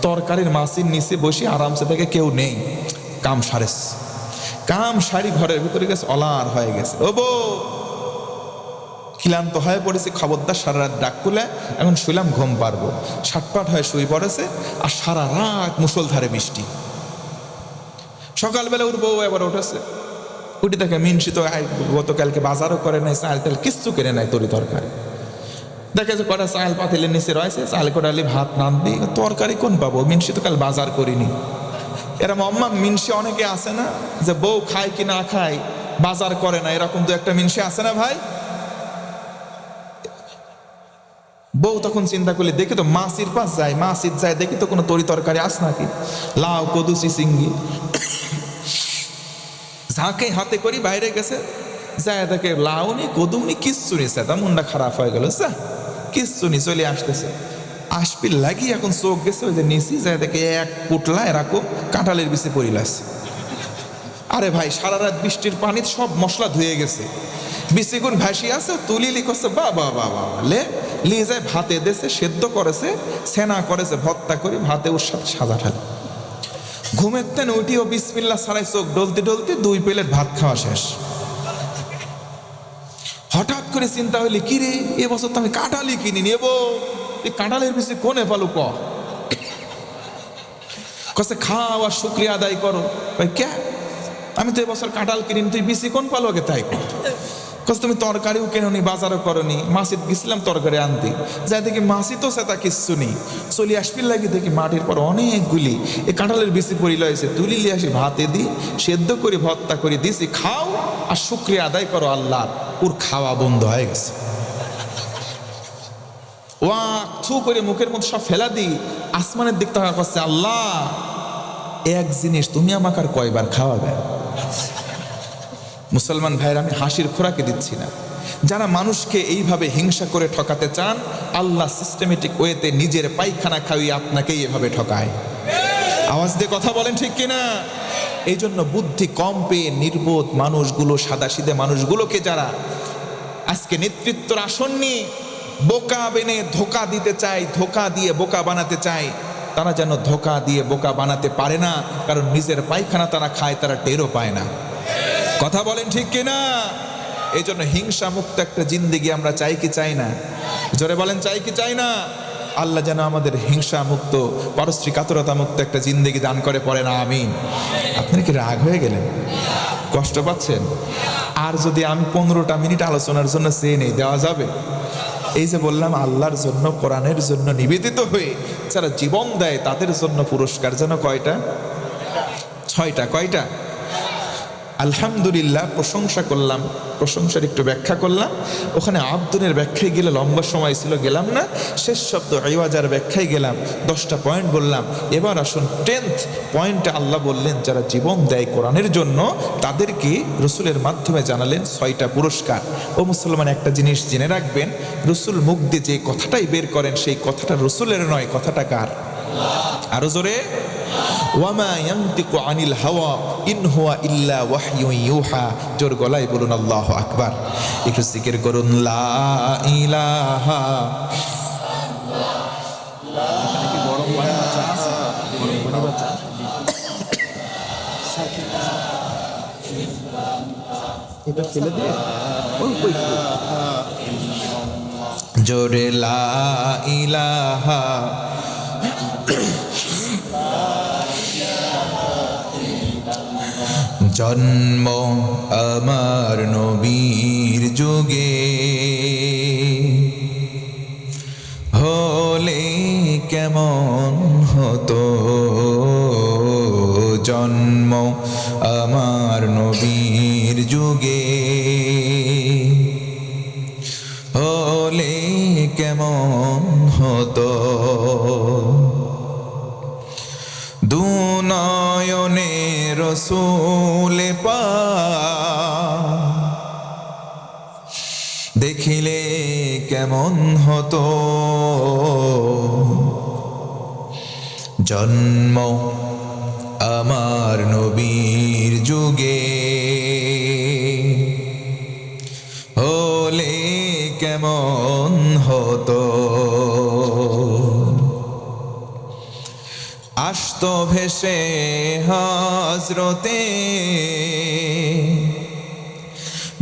তরকারির মাছির নিচে বসে আরামসে থেকে কেউ নেই, কাম সারেস। কাম সারি ঘরের ভিতরে গেছে, অলার হয়ে গেছে। ও বউ, ক্লান্ত হয়ে পড়েছি, খবরদার সারা রাত ডাক তুলে, এখন শুইলাম ঘুম পারবো। সাটপাট হয়ে শুয়ে পড়েছে, আর সারা রাত মুষলধারে বৃষ্টি। সকালবেলা ওর বউ এবার উঠেছে, উঠে দেখে মিনসি তো গতকালকে বাজারও করে নাই, চাল টাল কিচ্ছু কেনে নাই, তরি তরকারি। দেখে যে কটা চাল পাতিলের নিচে রয়েছে, চাল কোটালি ভাত রাঁধবি, তরকারি কোন পাবো? মিনসি তো কাল বাজার করিনি। এরকম আম্মা মিনসি অনেকে আছে না, যে বউ খায় কি না খায় বাজার করে না, এরকম তো একটা মিনসি আছে না ভাই? বউ তখন চিন্তা করলে, দেখি তো মাছির পাশ যায়, মাছির যায়, দেখি তো কোনো তরি তরকারি আস নাকি, লাউ কদু চিচিঙ্গি। ঝাঁকে হাতে করি বাইরে গেছে, যায় দেখে লাউ নি কদু নি কিচ্ছু নি, সেটা মনটা খারাপ হয়ে গেল। কিচ্ছু নি, চলে আসতেছে, আসবি লাগি এখন চোখ গেছে ওই যে নিচি, যায় দেখে এক পুটলা এরকম কাঁঠালের বিচি পড়িলাস। আরে ভাই, সারা রাত বৃষ্টির পানি সব মশলা ধুয়ে গেছে, বিচিগুন ভাসি আছে, তুলিলি করছে, বাবা বাবা লিয়ে যায় ভাতে দেশে, সেদ্ধ করেছে, সেনা করেছে, ভর্তা করে ভাতে ওর সাথে সাজা ঠালি। ঘুমের তেন উঠিও বিসমিল্লাহ ছাড়াই চোখ ডলতে ডলতে 2 প্লেট ভাত খাওয়া শেষ। হঠাৎ করে চিন্তা হইলে, কি রে, এবছর তো আমি কাঁঠালই কিনি নেব, এই কাঁঠালের বিচি কোনে পালু? কছে খাও আর শুক্রিয়া আদায় করো। ভাই কে, আমি তো এবছর কাঁঠাল কিনি, তুই বিচি কোন পালো আগে তাই কর। কছে তুমি তরকারিও কেননি, বাজারও করনি। মাছিত গেছিলাম তরকারি আনতে, যাই দেখি মাছি তো সেটা কিচ্ছু নেই। চলি আসবি লাগি দেখি মাটির পর অনেকগুলি এই কাঁঠালের বিচি পড়িল হয়েছে, তুলিলি আসি ভাতে দি, সেদ্ধ করে ভর্তা করে দিছি, খাও আর শুক্রিয়া আদায় করো আল্লাহ। ওর খাওয়া বন্ধ হয়ে গেছে। ওয়া থু করে মুখের মধ্যে সব ফেলা দি, আসমানের দিক তাকা করছে, আল্লাহ এক জিনিস তুমি আমাকে আর কয়বার খাওয়াবে? মুসলমান ভাইয়ের, আমি হাসির খোরাকে দিচ্ছি না। যারা মানুষকে এইভাবে হিংসা করে ঠকাতে চান, আল্লাহ সিস্টেমেটিক ওয়েতে নিজের পায়খানা খাইয়ে আপনাকেই এভাবে ঠকায়। আওয়াজ দিয়ে কথা বলেন ঠিক কিনা? এই জন্য বুদ্ধি কম পেয়ে নির্বোধ মানুষগুলো, সাদাসিধে মানুষগুলোকে যারা আজকে নেতৃত্বের আসন নিয়ে বোকা বেনে ধোকা দিতে চায়, ধোকা দিয়ে বোকা বানাতে চায়, তারা যেন ধোকা দিয়ে বোকা বানাতে পারে না, কারণ নিজের পায়খানা তারা খায়, তারা টেরও পায় না। কথা বলেন ঠিক কিনা? এই জন্য হিংসা মুক্ত একটা জিন্দেগি আমরা চাই কি চাই না? জোরে বলেন, চাই কি চাই না? আল্লাহ যেন আমাদের হিংসা মুক্ত, পারস্পরিক কাতরতা মুক্ত একটা জিন্দেগি দান করে, পড়ে না আমিন। আপনারা কি রাগ হয়ে গেলেন? কষ্ট পাচ্ছেন? আর যদি আমি 15টা মিনিট আলোচনার জন্য চেয়ে নেই, দেওয়া যাবে? এই যে বললাম, আল্লাহর জন্য, কোরআনের জন্য নিবেদিত হয়ে যারা জীবন দেয় তাদের জন্য পুরস্কার যেন কয়টা? 6টা। কয়টা? আলহামদুলিল্লাহ, প্রশংসা করলাম, প্রশংসার একটু ব্যাখ্যা করলাম। ওখানে আব্দুলের ব্যাখ্যায় গেলে লম্বা সময় ছিল, গেলাম না। শেষ শব্দ ইওয়াজার ব্যাখ্যায় গেলাম, 10টা পয়েন্ট বললাম। এবার আসুন 10th পয়েন্টে আল্লাহ বললেন যারা জীবন দেয় কোরআনের জন্য তাদেরকে রসুলের মাধ্যমে জানালেন 6টা পুরস্কার। ও মুসলমান, একটা জিনিস জেনে রাখবেন, রসুল মুখ দিয়ে যে কথাটাই বের করেন সেই কথাটা রসুলের নয়, কথাটা কার? আরো জোরে, ওয়ামা ইয়ানতিকু আনিল হাওয়া ইন হুয়া ইল্লা ওয়াহয়ুন ইউহা। জোর গলায় বলুন আল্লাহু আকবার। একটু জিকির করুন, লা ইলাহা। জোরে লা ইলাহা জন্ম আমার নবীর যুগে হলে কেমন হতো, জন্ম আমার নবীর যুগে হলে কেমন হতো, দুনয়নে রসুল পাক দেখিলে কেমন হতো, জন্ম আমার নবীর যুগে হলে কেমন হতো, আসত ভেসে হযরতে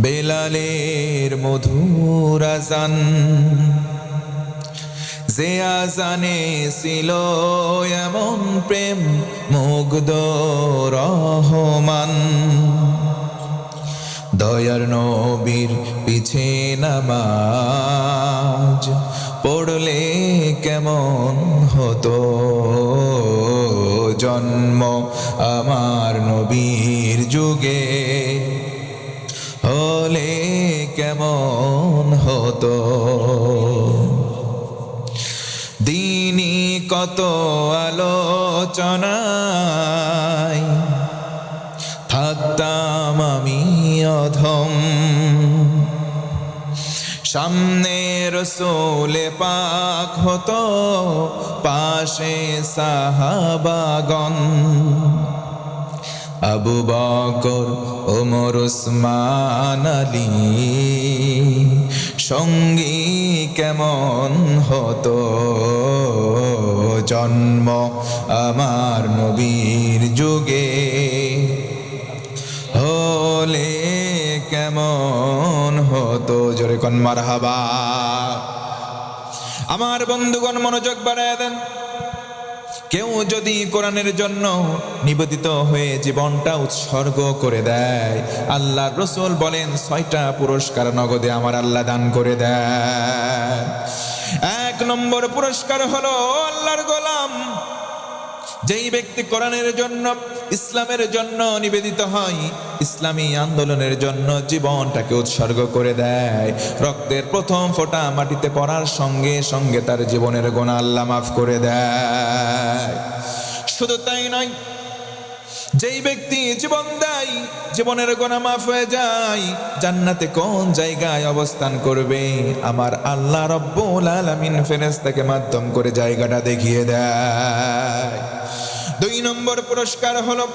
বেলালের মধুর আযান, যে আযানে ছিল এমন প্রেম মুগ্ধ রহমান, দয়ার নবীর পিছে নামাজ পড়লে কেমন হতো, জন্ম আমার নবীর যুগে হলে কেমন হতো, দিনই কত আলোচনায় থাকতাম আমি অধম, সামনে রসুল পাক হতো পাশে সাহাবাগণ, আবু বকর ওমর উসমান আলী সঙ্গী কেমন হতো, জন্ম আমার নবীর যুগে হলে কেমন হতো। জোরে কোন মারহাবা। আমার বন্ধুগণ মনোযোগ বাড়ায় দেন, কেউ যদি কোরআনের জন্য নিবেদিত হয়ে জীবনটা উৎসর্গ করে দেয়, আল্লাহর রাসূল বলেন 6টা পুরস্কার নগদে আমার আল্লাহ দান করে দেয়। 1 নম্বর পুরস্কার হলো আল্লাহর গোলাম, যেই ব্যক্তি কোরআনের জন্য, ইসলামের জন্য নিবেদিত হয়, ইসলামী আন্দোলনের জন্য জীবনটাকে উৎসর্গ করে দেয়, রক্তের প্রথম ফোঁটা মাটিতে পড়ার সঙ্গে সঙ্গে তার জীবনের গুনাহ আল্লাহ মাফ করে দেয়। শুধু তাই নয়, যেই ব্যক্তি জীবন দেয়, জীবনের গুনাহ মাফ হয়ে যায়, জান্নাতে কোন জায়গায় অবস্থান করবে আমার আল্লাহ রব্বুল আলামিন ফেরেশতাকে মাধ্যম করে জায়গাটা দেখিয়ে দেয়। 2 নম্বর পুরস্কার হলো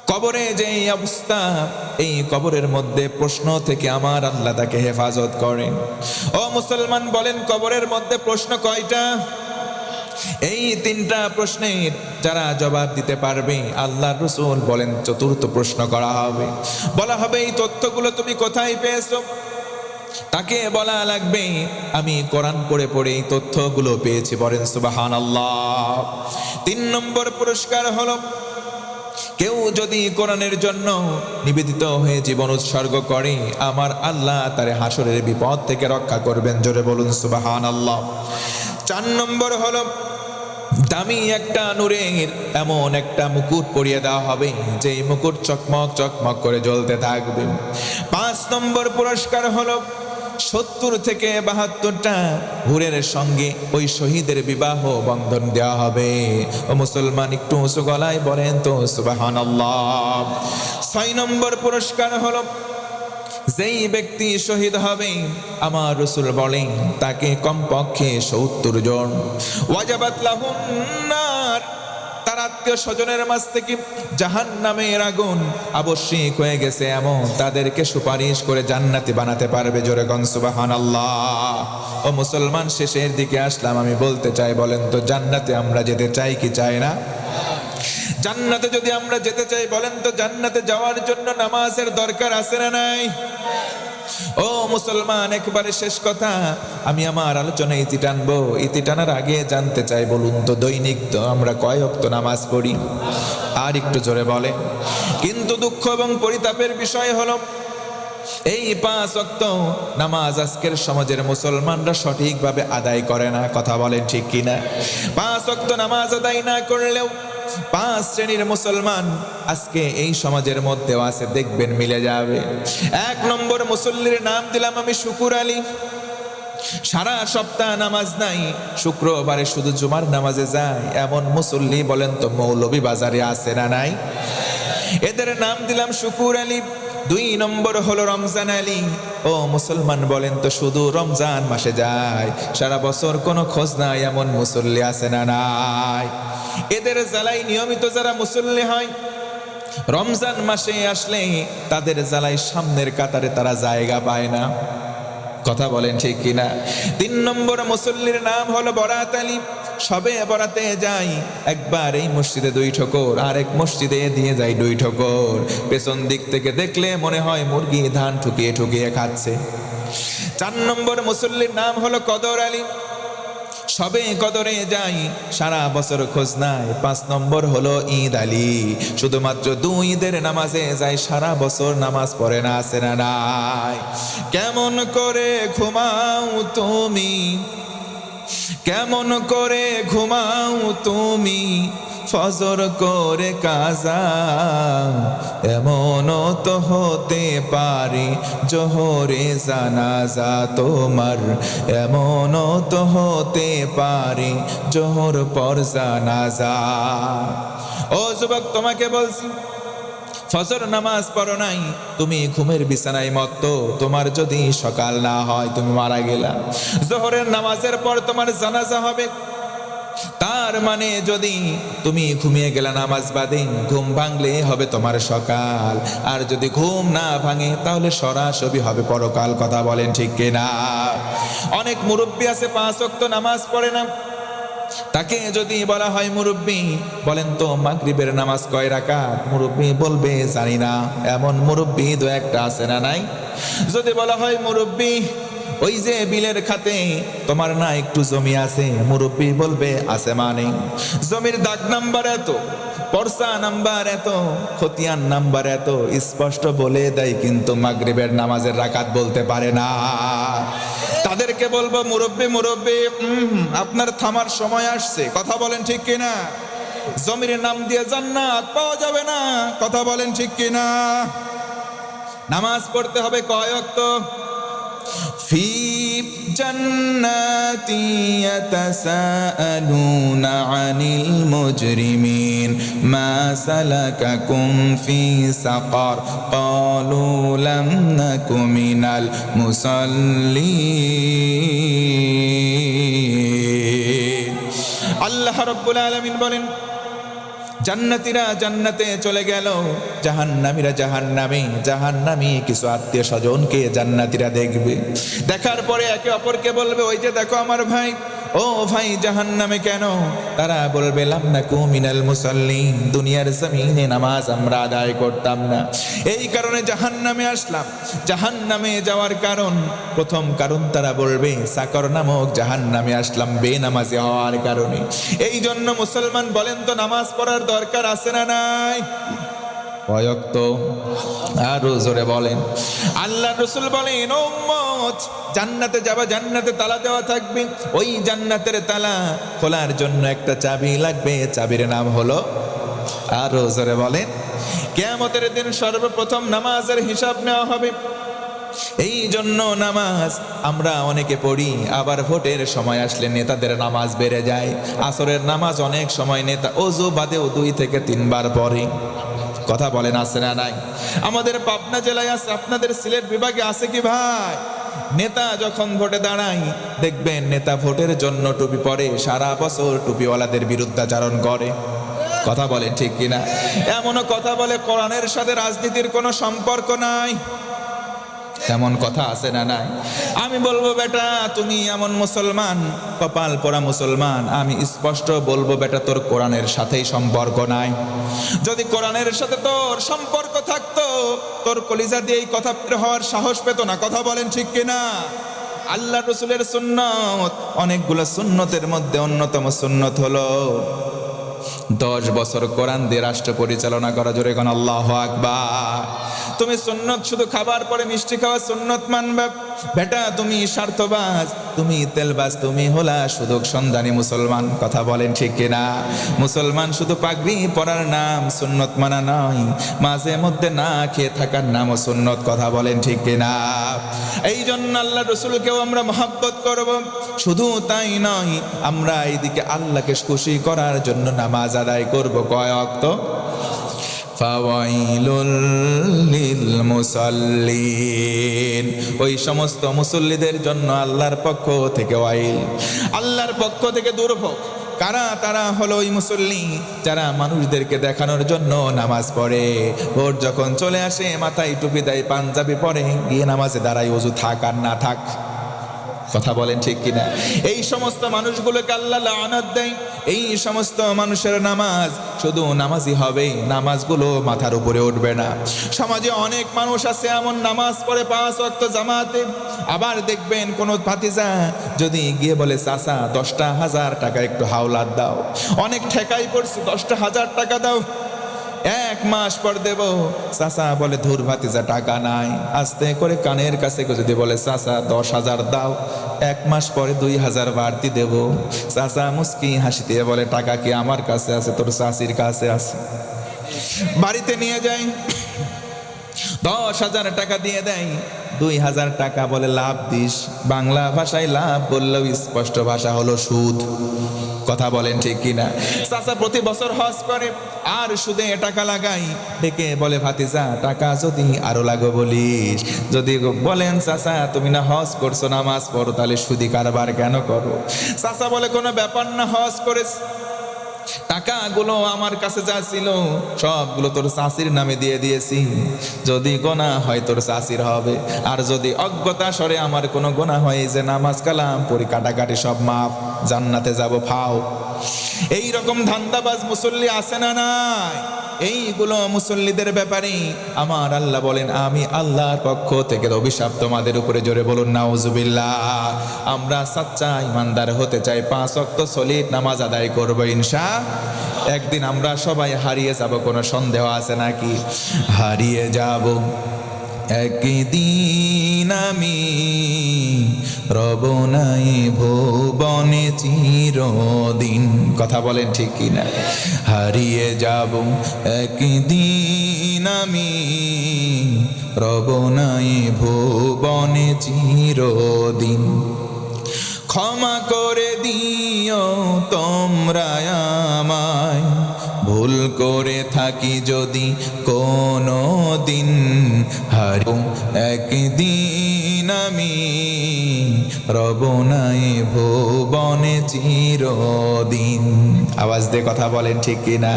কবরে যেই অবস্থা, এই কবরের মধ্যে প্রশ্ন থেকে আমার আল্লাহ তাকে হেফাজত করেন। ও মুসলমান বলেন, কবরের মধ্যে প্রশ্ন কয়টা? এই তিনটা প্রশ্নের যারা জবাব দিতে পারবে আল্লাহর রাসূল বলেন চতুর্থ প্রশ্ন করা হবে, বলা হবে এই তথ্যগুলো তুমি কোথায় পেয়েছো? তাকে বলা লাগবে আমি কোরআন পড়ে পড়ে এই তথ্যগুলো পেয়েছি, বলেন সুবহানাল্লাহ। 3 নম্বর পুরস্কার হলো কেউ যদি কোরআনের জন্য নিবেদিত হয়ে জীবন উৎসর্গ করে আমার আল্লাহ তার হাসরের বিপদ থেকে রক্ষা করবেন, জোরে বলুন সুবহানাল্লাহ। 4 নম্বর হলো দামি একটা নূরের এমন একটা মুকুট পরিয়ে দেওয়া হবে যে মুকুট চকমক চকমক করে জ্বলতে থাকবে। 5 নম্বর পুরস্কার হলো 70 থেকে 72টা হুরের সঙ্গে ওই শহীদের বিবাহ বন্ধন দেওয়া হবে। ও মুসলমান একটু উঁচু গলায় বলেন তো সুবহানাল্লাহ। 6 নম্বর পুরস্কার হলো যেই ব্যক্তি শহীদ হবে আমার রাসূল বলেন তাকে কমপক্ষে 70 জন ওয়াজাবাত লাহুন নার, তার আত্মীয় স্বজনের মাঝ থেকে জাহান্নামের আগুন আবশ্যিক হয়ে গেছে এমন তাদেরকে সুপারিশ করে জান্নাতি বানাতে পারবে, জোরে গণ সুবহানাল্লাহ। ও মুসলমান শেষের দিকে আসলাম, আমি বলতে চাই বলেন তো জান্নাতে আমরা যেতে চাই কি চাই না? জান্নাতে যদি আমরা যেতে চাই বলেন তো জান্নাতে যাওয়ার জন্য নামাজের দরকার আছে না নাই? ও মুসলমান একবারে শেষ কথা, আমি আমার আলোচনায় ইতি টানবো। ইতি টানার আগে জানতে চাই বলুন তো দৈনিক তো আমরা কয় ওয়াক্ত নামাজ পড়ি? আর একটু জোরে বলে। কিন্তু দুঃখ এবং পরিতাপের বিষয় হলো এই 5 ওয়াক্ত নামাজ আজকের সমাজের মুসলমানরা সঠিকভাবে আদায় করে না, কথা বলেন ঠিক কিনা? 5 ওয়াক্ত নামাজ আদায় না করলেও 5 শ্রেণীর মুসলমান আজকে এই সমাজের মধ্যেও আছে, দেখবেন মিলে যাবে। 1 নম্বর মুসল্লির নাম দিলাম আমি শুকুর আলী। সারা সপ্তাহ নামাজ নাই, শুক্রবারে শুধু জুমার নামাজে যায় এমন মুসল্লি বলেন তো মৌলভী বাজারে আছে না নাই? এদের নাম দিলাম শুকুর আলী। 2 নম্বর হলো রমজান আলী। ও মুসলমান বলেন তো শুধু রমজান মাসে যায়, সারা বছর কোনো খোঁজ নাই এমন মুসল্লি আছে না নাই? এদের জ্বালাই নিয়মিত যারা মুসল্লি হয় রমজান মাসে আসলে তাদের জ্বালাই সামনের কাতারে তারা জায়গা পায় না, কথা বলেন ঠিক কিনা? 3 নম্বর মুসল্লির নাম হলো বরাত আলী। সবে বরাতে যাই একবার এই মসজিদে 2 ঠোকর, আর এক মসজিদে দিয়ে যাই 2 ঠোকর, পেছন দিক থেকে দেখলে মনে হয় মুরগি ধান ঠুকিয়ে ঠুকিয়ে খাচ্ছে। 4 নম্বর মুসল্লির নাম হলো কদর আলী। সবে কদরে যাই, সারা বছর খোঁজ নাই। 5 নম্বর হলো ঈদ আলী। শুধুমাত্র 2 ঈদের নামাজে যাই, সারা বছর নামাজ পড়ে না, আছে না নাই? কেমন করে ঘুমাও তুমি, কেমন করে ঘুমাও তুমি ফজর করে কাজা, এমনও তো হতে পারে জোহরে জানাজা তোমার, এমনও তো হতে পারে জোহর পর জানাজা। ও যুবক তোমাকে বলছি ফজর নামাজ পড়ো নাই, তুমি ঘুমের বিছানায় মত্ত, তোমার যদি সকাল না হয় তুমি মারা গেলা। জোহরের নামাজের পর তোমার জানাজা হবে, তার মানে যদি তুমি ঘুমিয়ে গেলা নামাজ বাদে, ঘুম ভাঙলে হবে তোমার সকাল, আর যদি ঘুম না ভাঙে তাহলে সরাসরি হবে পরকাল, কথা বলেন ঠিক কিনা? অনেক মুরব্বী আছে 5 ওয়াক্ত নামাজ পড়ে না, তাকে যদি বলা হয় মুরব্বী বলেন তো মাগরিবের নামাজ কয় রাকাত, মুরব্বী বলবে জানি না। এমন মুরব্বী 2-1টা আছে না নাই? যদি বলা হয় মুরব্বী ওই যে বিলের খাতে তোমার না একটু জমি আছে, মুরব্বী বলবে আছে, মানে জমির দাগ নাম্বার এত, পর্সা নাম্বার এত, খতিয়ান নাম্বার এত, স্পষ্ট বলে দেয়, কিন্তু মাগরিবের নামাজের রাকাত বলতে পারে না। তাদেরকে বলবো মুরব্বী মুরব্বী আপনার থামার সময় আসছে, কথা বলেন ঠিক কিনা? জমির নাম দিয়ে জান্নাত পাওয়া যাবে না, কথা বলেন ঠিক কিনা? নামাজ পড়তে হবে কয় ওয়াক্ত? ফি জান্নাতি ইয়াতাসাআলুনা আনিল মুজরিমিন মা সালাকাকুম ফি সাকার ক্বালু লাম নাকু মিনাল মুসাল্লিন। আল্লাহ রাব্বুল আলামিন বলেন জান্নাতীরা জান্নাতে চলে গেল, জাহান্নামীরা জাহান্নামে, জাহান্নামী কিছু আত্মীয় স্বজনকে জান্নাতীরা দেখবে। দেখার পরে একে অপরকে বলবে ওই যে দেখো আমার ভাই, ও ভাই জাহান্নামে কেন? তারা বলবে লাম নাকু মিনাল মুসাল্লিন, দুনিয়ার জমিনে নামাজ আমরা আদায় করতাম না, এই কারণে জাহান্নামে আসলাম। জাহান্নামে যাওয়ার কারণ, প্রথম কারণ তারা বলবে সাকর নামক জাহান্নামে আসলাম বেনামাজি হওয়ার কারণে। এই জন্য মুসলমান বলেন তো নামাজ পড়ার দরকার আছে না নাই? কয়ক্ত? আরো জোরে বলেন। আল্লাহ রাসূল বলেন ও উম্মত, জান্নাতে যাবা, জান্নাতে তালা দেওয়া থাকবে, ওই জান্নাতের তালা খোলার জন্য একটা চাবি লাগবে, চাবির নাম হলো, আরো জোরে বলেন, কিয়ামতের দিন সর্বপ্রথম নামাজের হিসাব নেওয়া হবে। এই জন্য নামাজ আমরা অনেকে পড়ি, আবার ভোটের সময় আসলে নেতাদের নামাজ বেড়ে যায়। আসরের নামাজ অনেক সময় নেতা ওযু বাদেও 2 থেকে 3 বার পড়ে। কথা বলেন আছে না নাই? আমাদের পাবনা জেলায় আছে, আপনাদের সিলেট বিভাগে আছে কি ভাই? নেতা যখন ভোটে দাঁড়ায় দেখবেন নেতা ভোটের জন্য টুপি পরে, সারা বছর টুপিওয়ালাদের বিরুদ্ধাচারণ করে। কথা বলেন ঠিক কিনা? এমনও কথা বলে কোরআনের সাথে রাজনীতির কোনো সম্পর্ক নাই। তেমন কথা আছে না নাই? আমি বলবো বেটা তুমি এমন মুসলমান, কপাল পোড়া মুসলমান, আমি স্পষ্ট বলবো বেটা তোর কোরআনের সাথেই সম্পর্ক নাই। যদি কোরআনের সাথে তোর সম্পর্ক থাকতো, তোর কলিজা দিয়ে এই কথা বের হওয়ার সাহস পেত না। কথা বলেন ঠিক কিনা? আল্লাহ রাসূলের সুন্নত, অনেকগুলো সুন্নতের মধ্যে অন্যতম সুন্নত হলো 10 বছর কোরআন দিয়ে রাষ্ট্র পরিচালনা করা। জোরে কোন আল্লাহু আকবার। তুমি সুন্নত শুধু খাবার পরে মিষ্টি খাওয়া সুন্নত মানবে বেটা, তুমি স্বার্থবাজ, তুমি তেলবাজ, তুমি হলা সুযোগ সন্ধানী মুসলমান। কথা বলেন ঠিক কিনা? মুসলমান শুধু পাগড়ি পরার নাম সুন্নত মানা নয়, মাঝে মধ্যে না খেয়ে থাকার নামও সুন্নত। কথা বলেন ঠিক কিনা? এই জন্য আল্লাহ রাসূলকেও আমরা মহব্বত করব। শুধু তাই নয়, আমরা এইদিকে আল্লাহকে খুশি করার জন্য নামাজ আদায় করব। কয় ওয়াক্ত? ফাওয়াইলুল লিল মুসাল্লিন, ওই সমস্ত মুসল্লিদের জন্য আল্লাহর পক্ষ থেকে ওয়াইল, আল্লাহর পক্ষ থেকে দুর্ভোগ। কারা? তারা হলো ওই মুসল্লি যারা মানুষদেরকে দেখানোর জন্য নামাজ পড়ে, ভোট যখন চলে আসে মাথায় টুপি দেয়, পাঞ্জাবি পরে, গিয়ে নামাজে দাঁড়ায়, ওযু থাক আর না থাক। কথা বলেন ঠিক কিনা? এই সমস্ত মানুষগুলোকে আল্লাহ লানত দেয়। এই সমস্ত মানুষের নামাজ শুধু নামাজই হবে, নামাজগুলো মাথার উপরে উঠবে না। সমাজে অনেক মানুষ আছে এমন নামাজ পড়ে 5 ওয়াক্ত জামাতে, আবার দেখবেন কোন ভাতিজা যদি গিয়ে বলে চাচা 10,000 টাকা একটু হাওলাত দাও, অনেক ঠেকাই পড়ছি 10,000 টাকা দাও, 1 মাস পর দেব, চাচা বলে ধুর ভাতিজা টাকা নাই। আস্তে করে কানের কাছে যদি বলে চাচা 10,000 দাও, 1 মাস পরে 2,000 বাড়তি দেব, চাচা মুস্কি হাসি দিয়ে বলে টাকা কি আমার কাছে আছে, তোর চাচির কাছে আছে। বাড়িতে নিয়ে যাই, 10,000 টাকা দিয়ে দেয়, 2,000 টাকা বলে লাভ দিস। বাংলা ভাষায় লাভ বললেও স্পষ্ট ভাষা হলো সুদ। কথা বলেন ঠিক কিনা? চাচা প্রতি বছর হজ করে আর সুদে টাকা লাগাই, ডেকে বলে ভাতিজা টাকা যদি আরো লাগো বলিস। যদি বলেন চাচা তুমি না হজ করছো, নামাজ পড়ো, তাহলে সুদি কারবার কেন করো? চাচা বলে কোনো ব্যাপার না, হজ করেছ, টাকাগুলো আমার কাছে যা ছিল সবগুলো তোর চাচির নামে দিয়ে দিয়েছি, যদি গোনা হয় তোর চাচির হবে, আর যদি অজ্ঞতা সরে আমার কোনো গোনা হয় যে নামাজ কালাম পড়ি কাটাকাটি সব মাফ, জান্নাতে যাব ফাও। এই রকম ধান্দাবাজ মুসল্লি আছে না নাই? এইগুলো মুসল্লিদের ব্যাপারে আমার আল্লাহ বলেন আমি আল্লাহর পক্ষ থেকে অভিশাপ তোমাদের উপরে। জোরে বলুন নাউজুবিল্লাহ। আমরা সাচ্চা ইমানদার হতে চাই, 5 ওয়াক্ত সলিড নামাজ আদায় করবো ইনশাআল্লাহ। একদিন আমরা সবাই হারিয়ে যাব, কোনো সন্দেহ আছে নাকি? হারিয়ে যাব একদিন আমি, রব নাই ভুবনে চিরদিন। কথা বলেন ঠিক কিনা? হারিয়ে যাব একদিন আমি, রব নাই ভুবনে চিরদিন। ক্ষমা করে দিও তোমরা আমায়, ভুল করে থাকি যদি কোনো দিন, হারিব একদিন আমি, রব নাই ভুবনে চিরদিন। আওয়াজ দিয়ে কথা বলেন ঠিক কিনা?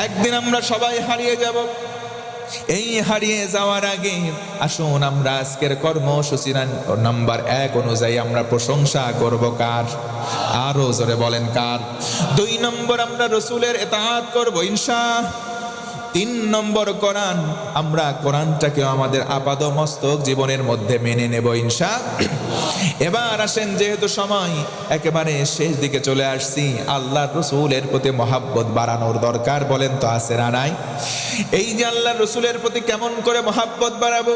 একদিন আমরা সবাই হারিয়ে যাব। এই হারিয়ে যাওয়ার আগে আসুন আমরা আজকের কর্মসূচি নাম্বার 1 অনুযায়ী আমরা প্রশংসা করব কার? আরো জোরে বলেন কার? 2 নম্বর আমরা রসুলের ইতাআত করব ইনশাআল্লাহ। 3 নম্বর কোরআন, আমরা কোরআনটাকে আমাদের আপাদমস্তক জীবনের মধ্যে মেনে নেব ইনশাআল্লাহ। এবার আসেন, যেহেতু সময় একেবারে শেষ দিকে চলে আসছি, আল্লাহর রসুলের প্রতি মহাব্বত বাড়ানোর দরকার, বলেন তো আছে না নাই? এই যে আল্লাহর রসুলের প্রতি কেমন করে মহাব্বত বাড়াবো?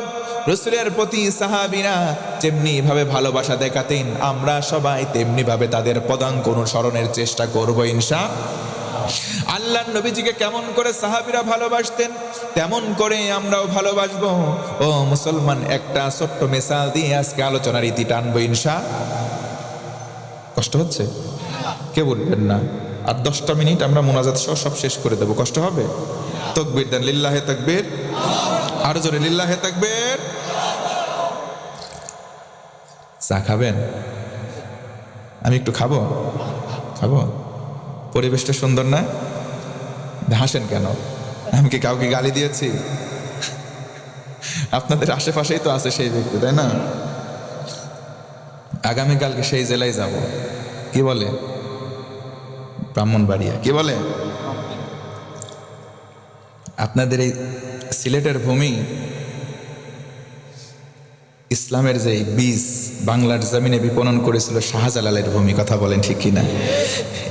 রসুলের প্রতি সাহাবীরা যেমনি ভাবে ভালোবাসা দেখাতেন, আমরা সবাই তেমনি ভাবে তাদের পদাঙ্ক অনুসরণের চেষ্টা করব ইনশাআল্লাহ। আল্লাহর নবীজিকে কেমন করে সাহাবীরা ভালোবাসতেন, তেমন করে আমরাও ভালোবাসবো। ও মুসলমান, একটা ছোট্ট মিসাল দিয়ে আজকে আলোচনার ইতি টানবো ইনশাআল্লাহ। কষ্ট হচ্ছে? কে বলবেন না? আর 10টা মিনিট আমরা মুনাজাত সহ সব শেষ করে দেবো। কষ্ট হবে? তাকবীর দেন, লিল্লাহে তাকবীর। আরো জোরে লিল্লাহে তাকবীর। চা খাবেন? আমি একটু খাবো? খাবো? পরিবেশটা সুন্দর না? হাসেন কেন? আমি কি কাউকে গালি দিয়েছি? আপনাদের আশেপাশেই তো আছে সেই ব্যক্তি, তাই না? আগামীকালকে সেই জেলায় যাব। কি বলে? ব্রাহ্মণবাড়িয়া। কি বলে? আপনাদের এই সিলেটের ভূমি ইসলামের যে বীজ বাংলার জমিনে বিপণন করেছিল শাহজালালের ভূমি। কথা বলেন ঠিক কিনা?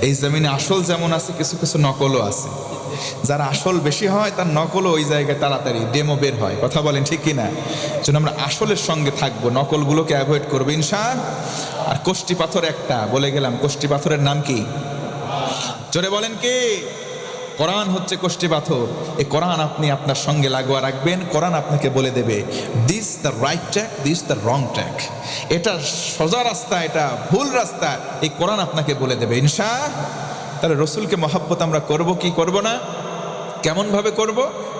এই জমিনে আসল যেমন আছে, কিছু কিছু নকলও আছে। যারা আসল বেশি হয় তার নকলও ওই জায়গায় তাড়াতাড়ি ডেমো বের হয়। কথা বলেন ঠিক কিনা? যেন আমরা আসলের সঙ্গে থাকবো, নকলগুলোকে অ্যাভয়েড করবো ইনশাআল্লাহ। আর কোষ্টি পাথর একটা বলে গেলাম, কোষ্টি পাথরের নাম কি? জোরে বলেন কি? কোরআন হচ্ছে কোষ্টি পাথর। এই কোরআন আপনি আপনার সঙ্গে লাগোয়া রাখবেন। কোরআন আপনাকে বলে দেবে this the right track, this the wrong track. এটা সোজা রাস্তা, এটা ভুল রাস্তা, এই কোরআন আপনাকে বলে দেবে ইনশাআল্লাহ। তাহলে রসুলকে মহাব্বত আমরা করব কি করব না? কেমন ভাবে করব?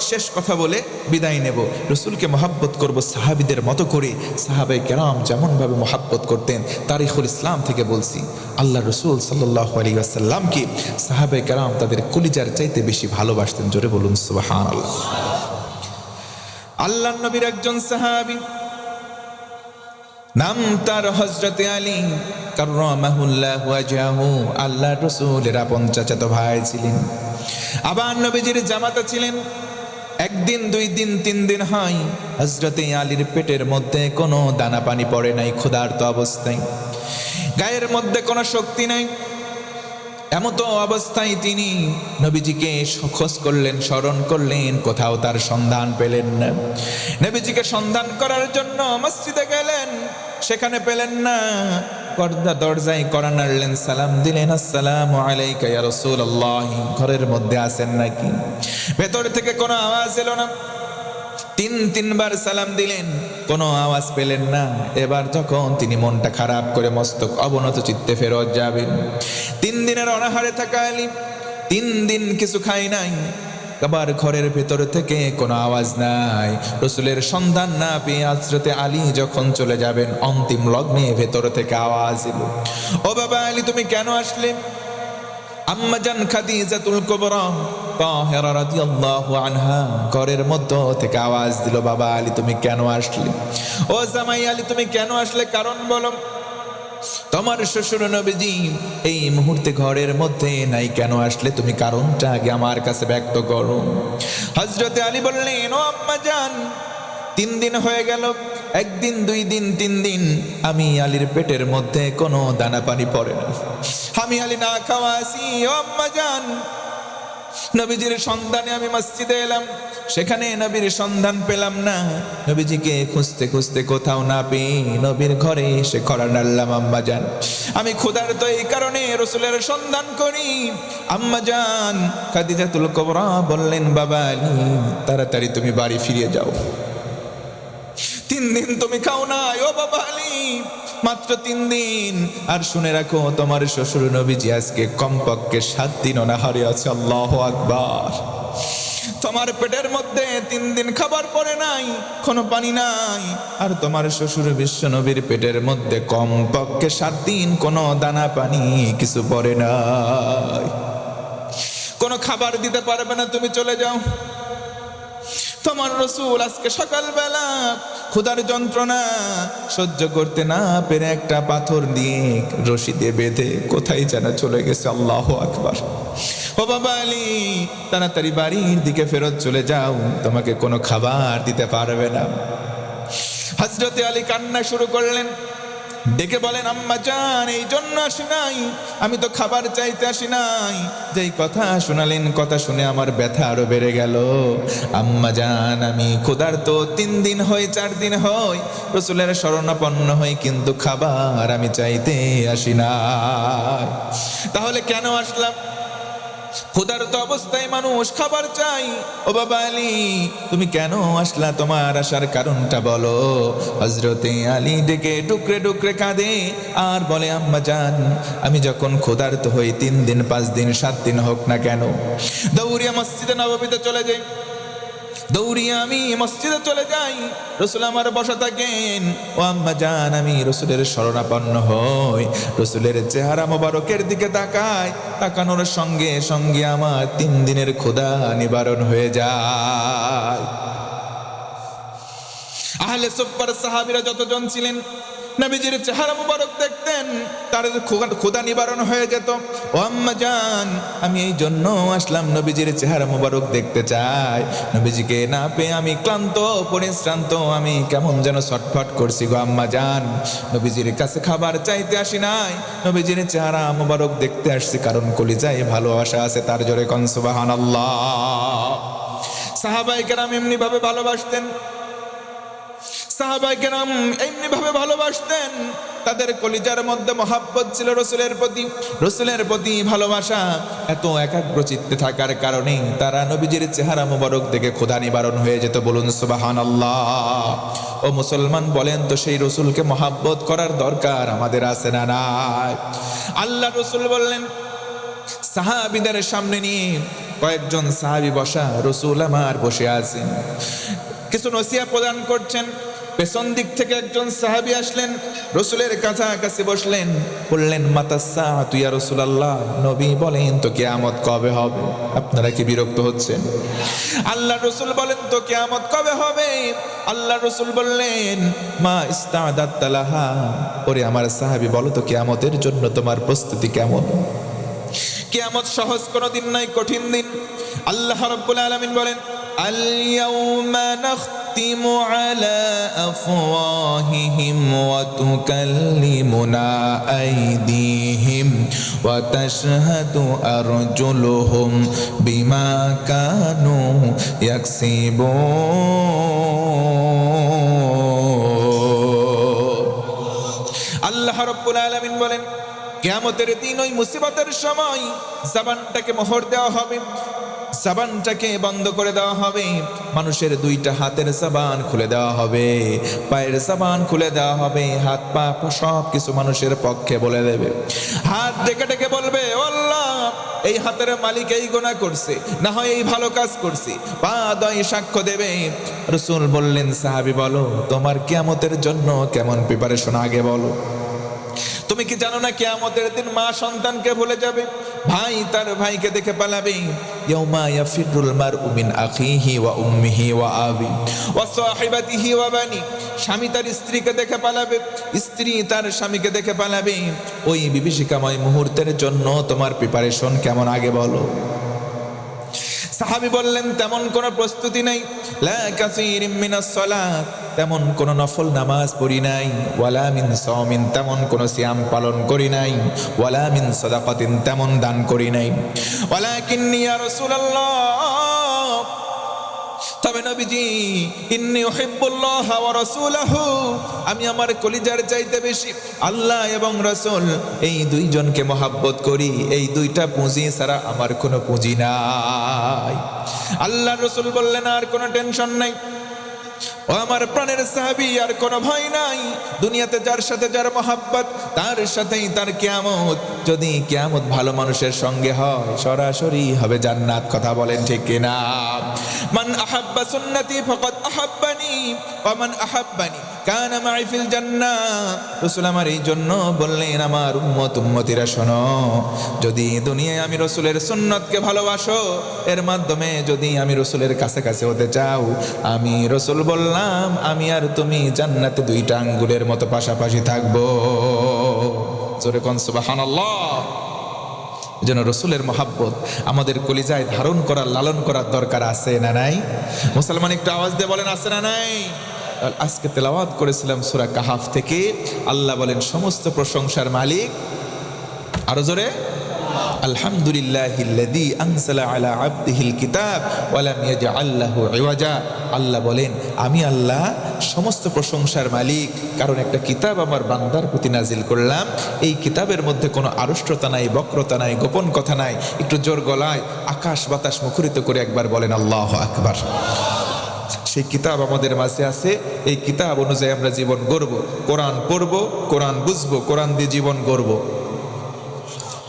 শেষ কথা বলে বিদায় নেব। রসুলকে মহাব্বত করব সাহাবীদের মতো করে। সাহাবায়ে কেরাম যেমন ভাবে মহাব্বত করতেন, তারিখুল ইসলাম থেকে বলছি, আল্লাহ রসুল সাল্লাল্লাহু আলাইহি ওয়াসাল্লামকে সাহাবায়ে কেরাম তাদের কলিজার চাইতে বেশি ভালোবাসতেন। জোরে বলুন সুবহানাল্লাহ। আল্লাহর নবীর একজন সাহাবী, নাম তার হযরতে আলী কাররামাহুল্লাহু ওয়াজহাহু। আল্লাহর রাসূলের আপন চাচাতো ভাই ছিলেন, আবার নবীজির জামাতা ছিলেন। একদিন, 2 দিন, 3 দিন হয় হযরতে আলীর পেটের মধ্যে কোনো দানা পানি পড়ে নাই, ক্ষুধার্ত অবস্থায়, গায়ের মধ্যে কোনো শক্তি নাই। এমত অবস্থায় তিনি নবীজিকে খোঁজ করলেন, স্মরণ করলেন, কোথাও তার সন্ধান পেলেন না। নবীজিকে সন্ধান করার জন্য মসজিদে গেলেন, সেখানে পেলেন না। দরজায় কড়া নাড়লেন, সালাম দিলেন, আসসালামু আলাইকা ইয়া রাসূলুল্লাহ, ঘরের মধ্যে আছেন নাকি? ভেতর থেকে কোনো আওয়াজ এলো না। 3-3বার সালাম দিলেন, কোনো আওয়াজ পেলেন না। এবার যখন তিনি মনটা খারাপ করে মস্তক অবনত চিত্তে ফেরত যাবেন, 3 দিনের অনাহারে থাকা আলী 3 দিন কিছু খায় নাই। আবার ঘরের ভেতর থেকে কোনো আওয়াজ নাই। রসুলের সন্ধান না পেয়ে হযরতে আলী যখন চলে যাবেন, অন্তিম লগ্নে ভেতর থেকে আওয়াজ এলো, ও বাবা আলী, তুমি কেন আসলে? আম্মাজান খাদিজাতুল কুবরা তাহেরা রাদিয়াল্লাহু আনহা ঘরের মধ্য থেকে আওয়াজ দিল, বাবা আলী তুমি কেন আসলে? ও জামাই আলী তুমি কেন আসলে? কারণ বলো। তোমার শ্বশুর নবীজি এই মুহূর্তে ঘরের মধ্যে নাই, কেন আসলে তুমি? কারণটা আগে আমার কাছে ব্যক্ত করো। হযরতে আলী বললেন, ও আম্মাজান, 3 দিন হয়ে গেল, 1 দিন, 2 দিন, 3 দিন আমি আলীর পেটের মধ্যে কোনো দানা পানি পড়ে না। আমি আলী না খাওয়া আছি। ও আম্মাজান, নবীজির সন্ধানে আমি মসজিদে এলাম, সেখানে নবীর সন্ধান পেলাম না। নবীজিকে খুঁজতে খুঁজতে কোথাও না পেয়ে নবীর ঘরে এসে কড়া নাড়লাম, আম্মাজান আমি ক্ষুধার্ত, এই কারণে রসুলের সন্ধান করি। আম্মাজান খাদিজাতুল কুবরা বললেন, বাবা আলী তাড়াতাড়ি তুমি বাড়ি ফিরে যাও, 3 দিন তুমি খাও না। ও বাবা আলী, মাত্র 3 দিন। আর শুনে রাখো, তোমার শ্বশুর নবীজি আজকে কমপক্ষে 7 দিন অনাহারে আছে। আল্লাহু আকবার। তোমার পেটের মধ্যে 3 দিন খাবার পড়ে নাই, কোনো পানি নাই। আর তোমার শ্বশুর বিশ্ব নবীর পেটের মধ্যে কমপক্ষে 7 দিন কোনো দানা পানি কিছু পড়ে নাই, কোনো খাবার দিতে পারবে না, তুমি চলে যাও। তোমার রাসূল আজকে সকালবেলা ক্ষুধার যন্ত্রণা সহ্য করতে না পেরে একটা পাথর দিয়ে রশি দিয়ে বেঁধে কোথায় যেন চলে গেছে। আল্লাহু আকবার। ও বাবা আলী, তাড়াতাড়ি বাড়ির দিকে ফেরত চলে যাও, তোমাকে কোনো খাবার দিতে পারবে না। হযরতে আলী কান্না শুরু করলেন, ডেকে বলেন, আম্মা জান, এই জন্য আসি নাই, আমি তো খাবার চাইতে আসি নাই। যেই কথা শোনালেন, কথা শুনে আমার ব্যথা আরো বেড়ে গেল। আম্মা জান, আমি ক্ষুধার্ত 3 দিন হয় 4 দিন হয় রাসূলের শরণাপন্ন হই, কিন্তু খাবার আমি চাইতে আসি নাই। তাহলে কেন আসলাম? ক্ষুধার্ত অবস্থায় মানুষ খাবার চাই। ও বাবা আলী, তুমি কেন আসলা? তোমার আসার কারণটা বলো। হযরতে আলী ডেকে টুকরে টুকরে কাঁদে আর বলে, আম্মা জান, আমি যখন ক্ষুধার্ত হই 3 দিন 5 দিন 7 দিন হোক না কেন, দৌড়িয়া মসজিদে নববীতে চলে যাই। দৌড়িয়ে আমি মসজিদে চলে যাই, রাসূল আমার বসা থাকেন। ও আম্মা জান, আমি রাসূলের শরণাপন্ন হই, রাসূলের চেহারা মোবারকের দিকে তাকাই, তাকানোর সঙ্গে সঙ্গে আমার 3 দিনের ক্ষুধা নিবারণ হয়ে যায়। আহলে সুফফার সাহাবীরা যতজন ছিলেন, নবীজির চেহারা মুবারক দেখতেন, তার ক্ষুধা নিবারণ হয়ে যেত। ও আম্মা জান, আমি এই জন্য আসলাম, নবীজির চেহারা মুবারক দেখতে চাই। নবীজিকে না পেয়ে আমি ক্লান্ত পরিশ্রান্ত, আমি কেমন যেন ছটফট করছি গো আম্মা জান। নবীজির কাছে খাবার চাইতে আসি নাই, নবীজির চেহারা মুবারক দেখতে আসছি, কারণ কলিজায় ভালোবাসা আছে। তার জোরে কোন সুবহানাল্লাহ। সাহাবায়ে কেরাম এমনি ভাবে ভালোবাসতেন, সাহাবায়ে কেরাম এমনি ভাবে ভালোবাসতেন। তাদের কলিজার মধ্যে মহাব্বত ছিল রাসূলের প্রতি, রাসূলের প্রতি ভালোবাসা। এত একাগ্র চিত্তে থাকার কারণে তারা নবীজির চেহারা মোবারক দেখে ক্ষুধা নিবারণ হয়ে যেত। বলুন সুবহানাল্লাহ। ও মুসলমান, বলেন তো, সেই রাসূলকে মহাব্বত করার দরকার আমাদের আছে না নাই? আল্লাহ রাসূল বললেন, সাহাবীদের সামনে নিয়ে কয়েকজন সাহাবী বসা, রাসূল আমার বসে আছেন, কিছু নসিহত প্রদান করছেন। পেছন দিক থেকে একজন সাহাবী আসলেন, রাসূলের কাছাকাছি বসলেন, বললেন, মাতাস-সাআতু ইয়া রাসূলুল্লাহ, নবী বলেন তো কিয়ামত কবে হবে? আপনারা কি বিরক্ত হচ্ছেন? আল্লাহ রাসূল বলেন তো কিয়ামত কবে হবে? আল্লাহ রাসূল বললেন, মা ইস্তা'দাত লাহা, ওরে আমার সাহাবী, বলো তো কিয়ামতের জন্য তোমার প্রস্তুতি কেমন? কিয়ামত সহজ কোনো দিন নয়, কঠিন দিন। আল্লাহ রাব্বুল আলামিন বলেন, আল ইয়াউমা নাখতিমু আলা আফওয়াহিহিম ওয়া তুকাল্লিমুনা আইদিহিম ওয়া তাশহাদু আরজুলুহুম বিমা কানু ইয়াকসিবুন। আল্লাহ রাব্বুল আলামিন বলেন, কিয়ামতের দিন ওই মুসিবতের সময় জবানটাকে মোহর দেওয়া হবে, জবানটাকে বন্ধ করে দেওয়া হবে। মানুষের 2টা হাতের জবান খুলে দেওয়া হবে, পায়ের জবান খুলে দেওয়া হবে, হাত পা সব কিছু মানুষের পক্ষে বলে দেবে। হাত ডেকে ডেকে বলবে, ও আল্লাহ, এই হাতের মালিক এই গুনাহ করছে, না হয় এই ভালো কাজ করছি। পা দয় সাক্ষ্য দেবে। রাসূল বললেন, সাহাবী, বলো তোমার কিয়ামতের জন্য কেমন প্রিপারেশন, আগে বলো। তুমি কি জানো না কিয়ামতের দিন মা সন্তানকে ভুলে যাবে, ভাই তার ভাইকে দেখে পালাবে। ইয়াউমা ইয়াফিরুল মারউ মিন আখিহি ওয়া উম্মিহি ওয়া আবি ওয়া সাহিবাতিহি ওয়া বানি। স্বামী তার স্ত্রীকে দেখে পালাবে, স্ত্রী তার স্বামীকে দেখে পালাবে। ওই বিভীষিকাময় মুহূর্তের জন্য তোমার প্রিপারেশন কেমন, আগে বলো। সাহাবী বললেন, তেমন কোনো প্রস্তুতি নাই। লা কাসীরিম মিনাস সালাত, তেমন কোনো নফল নামাজ পড়ি নাই। ওয়ালা মিন সাওমিন, তেমন কোনো সিয়াম পালন করি নাই। ওয়ালা মিন সাদাকাতিন, তেমন দান করি নাই। ওয়ালাকিন্নী ইয়া রাসূলুল্লাহ, তবে নবীজি, ইন্নী উহিব্বুল্লাহ ওয়া রাসূলাহু, আমি আমার কলিজার চাইতে বেশি আল্লাহ এবং রাসূল এই 2 জনকে মহব্বত করি। এই 2টা পুঁজি ছাড়া আমার কোনো পুঁজি নাই। আল্লাহ রাসূল বললেন, আর কোনো টেনশন নাই। ও আমার প্রাণের সাহাবী, আর কোনো ভয় নাই। দুনিয়াতে যার সাথে যার মহাব্বত, তার সাথেই তার কিয়ামত। যদি কিয়ামত ভালো মানুষের সঙ্গে হয়, সরাসরি হবে জান্নাত। কথা বলেন ঠিক কিনা? মান আহাব্বা সুন্নতি ফাকাদ আহাব্বানি ওয়া মান আহাব্বানি কানা মাই ফিল জান্নাহ। রাসূল আমার এই জন্য বললেন, আমার উম্মতিরা শোনো, যদি দুনিয়ায় আমি রাসূলের সুন্নতকে ভালোবাসো, এর মাধ্যমে যদি আমি রাসূলের কাছে কাছে হতে চাও, আমি রাসূল বললাম, আমি আর তুমি জান্নাতে দুইটা আঙ্গুলের মতো পাশাপাশি থাকবো। জোরে কোন সুবহানাল্লাহ। যেন রাসূলের মহাব্বত আমাদের কলিজায় ধারণ করার, লালন করার দরকার আছে না নাই? মুসলমান একটু আওয়াজ দিয়ে বলেন, আছে না নাই? আজকে তেলাওয়াত করেছিলাম সূরা কাহাফ থেকে। আল্লাহ বলেন, সমস্ত প্রশংসার মালিক, আরো জোরে, আলহামদুলিল্লাহিল্লাযী আনজালা আলা আবদিহিল কিতাব ওয়া লাম ইয়াজআল লাহু ইওয়াজা। আল্লাহ বলেন, আমি আল্লাহ সমস্ত প্রশংসার মালিক, কারণ একটা কিতাব আমার বান্দার প্রতি নাজিল করলাম। এই কিতাবের মধ্যে কোনো আড়ষ্টতা নাই, বক্রতা নাই, গোপন কথা নাই। একটু জোর গলায় আকাশ বাতাস মুখরিত করে একবার বলেন আল্লাহু আকবার। সেই কিতাব আমাদের মাঝে আছে। এই কিতাব অনুযায়ী আমরা জীবন গড়ব। কোরআন পড়ব, কোরআন বুঝবো, কোরআন দিয়ে জীবন গড়ব।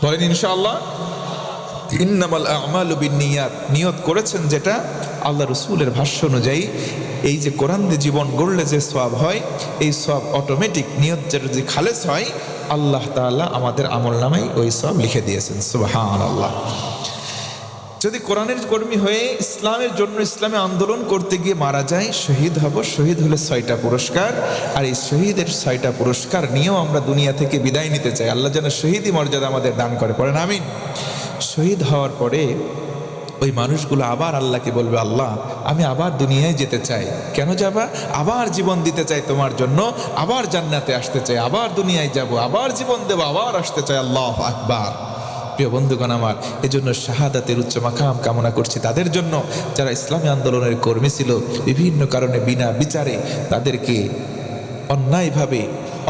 বলেন ইনশাআল্লাহ। ইন্নামাল আমালু বিন্নিয়াত, নিয়ত করেছেন যেটা, আল্লাহ রাসূলের ভাষ্য অনুযায়ী এই যে কোরআন দিয়ে জীবন গড়লে যে সওয়াব হয়, এই সওয়াব অটোমেটিক, নিয়ত যদি খালেস হয়, আল্লাহ তাআলা আমাদের আমলনামায় ওই সওয়াব লিখে দিয়েছেন। সুবহানাল্লাহ। যদি কোরআনের কর্মী হয়ে ইসলামের জন্য, ইসলামে আন্দোলন করতে গিয়ে মারা যায়, শহীদ হব। শহীদ হলে 6টা পুরস্কার, আর এই শহীদের 6টা পুরস্কার নিয়েও আমরা দুনিয়া থেকে বিদায় নিতে চাই। আল্লাহ যেন শহীদি মর্যাদা আমাদের দান করে, পড়েন আমিন। শহীদ হওয়ার পরে ওই মানুষগুলো আবার আল্লাহকে বলবে, আল্লাহ আমি আবার দুনিয়ায় যেতে চাই। কেন যাবা? আবার জীবন দিতে চাই তোমার জন্য, আবার জান্নাতে আসতে চাই, আবার দুনিয়ায় যাব, আবার জীবন দেব, আবার আসতে চাই। আল্লাহু আকবার। প্রিয় বন্ধুগণ আমার, এজন্য শাহাদাতের উচ্চ মাকাম কামনা করছি তাদের জন্য যারা ইসলামী আন্দোলনের কর্মী ছিল। বিভিন্ন কারণে বিনা বিচারে তাদেরকে অন্যায়ভাবে,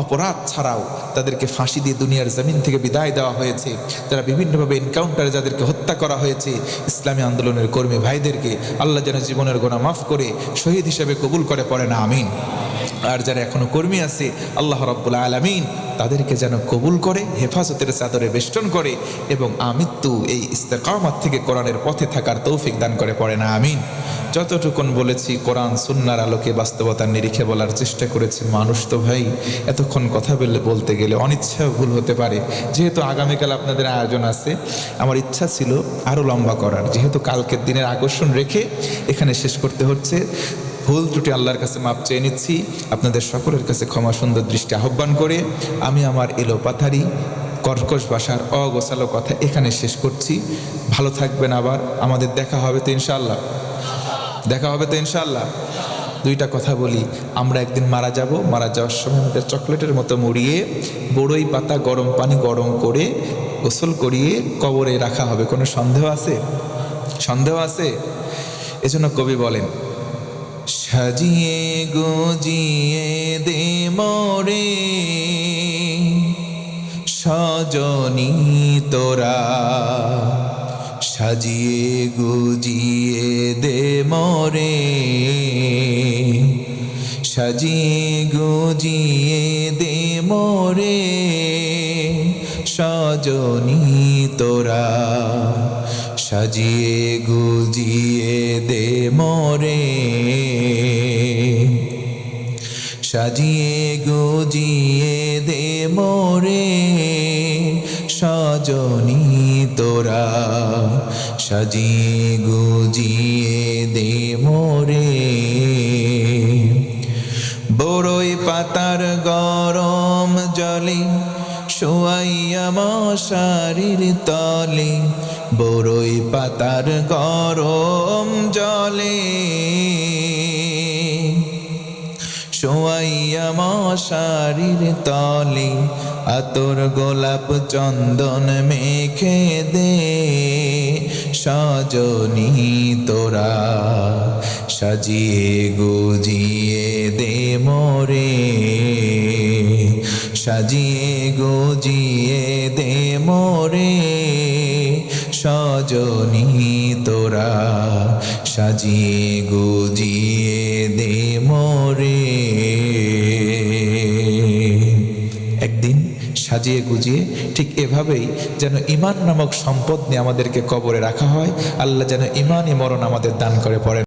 অপরাধ ছাড়াও তাদেরকে ফাঁসি দিয়ে দুনিয়ার জমিন থেকে বিদায় দেওয়া হয়েছে। যারা বিভিন্নভাবে এনকাউন্টারে যাদেরকে হত্যা করা হয়েছে, ইসলামী আন্দোলনের কর্মী ভাইদেরকে আল্লাহ যেন জীবনের গুনাহ মাফ করে শহীদ হিসেবে কবুল করে, পড়ে না আমিন। আর যারা এখনো কর্মী আছে, আল্লাহ রাব্বুল আলামিন তাদেরকে যেন কবুল করে, হেফাজতের চাদরে বেষ্টন করে, এবং আমৃত্যু এই ইস্তেকামত থেকে কোরআনের পথে থাকার তৌফিক দান করে, পড়ে না আমিন। যতটুকুন বলেছি কোরআন সুন্নাহর আলোকে বাস্তবতার নিরিখে বলার চেষ্টা করেছি। মানুষ তো ভাই এতক্ষণ কথা বলতে গেলে অনিচ্ছা ভুল হতে পারে। যেহেতু আগামীকাল আপনাদের আয়োজন আছে, আমার ইচ্ছা ছিল আরও লম্বা করার, যেহেতু কালকের দিনের আকর্ষণ রেখে এখানে শেষ করতে হচ্ছে। ভুল ত্রুটি আল্লাহর কাছে মাপ চেয়ে নিচ্ছি। আপনাদের সকলের কাছে ক্ষমা সুন্দর দৃষ্টি আহ্বান করে আমি আমার এলোপাথারি কর্কশ ভাষার অগোছালো কথা এখানে শেষ করছি। ভালো থাকবেন। আবার আমাদের দেখা হবে তো ইনশাআল্লাহ, দেখা হবে তো ইনশাআল্লাহ। দুইটা কথা বলি, আমরা একদিন মারা যাব। মারা যাওয়ার সময় আমাদের চকলেটের মতো মুড়িয়ে বড়ই পাতা গরম পানি গরম করে গোসল করিয়ে কবরে রাখা হবে। কোনো সন্দেহ আছে? সন্দেহ আছে? এজন্য কবি বলেন, সাজিয়ে গুজিয়ে দে মোরে সজনী তোরা, সাজিয়ে গুজিয়ে দে মোরে, সাজিয়ে গুজিয়ে দে মোরে সজনী তোরা, সাজিয়ে গুজিয়ে দে মোরে, সাজিয়ে গুজিয়ে দে মোরে সজনী তোরা, সাজিয়ে গুজিয়ে দে মোরে। বড়ই পাতার গরম জলে শোয়াইয়া মশারির তলে, বড়ই পাতার গরম জলে শোয়াইয়া মশারির তলে, আতর গোলাপ চন্দন মেখে দে সজনী তোরা, সাজিয়ে গুজিয়ে দে মোরে, সাজিয়ে গুজিয়ে দে মোরে সজনী তোরা, সাজিয়ে গুজিয়ে দে মোরে। সাজিয়ে গুজিয়ে ঠিক এভাবেই যেন ঈমান নামক সম্পদ নিয়ে আমাদেরকে কবরে রাখা হয়। আল্লাহ যেন ঈমানি মরণ আমাদের দান করে। পড়েন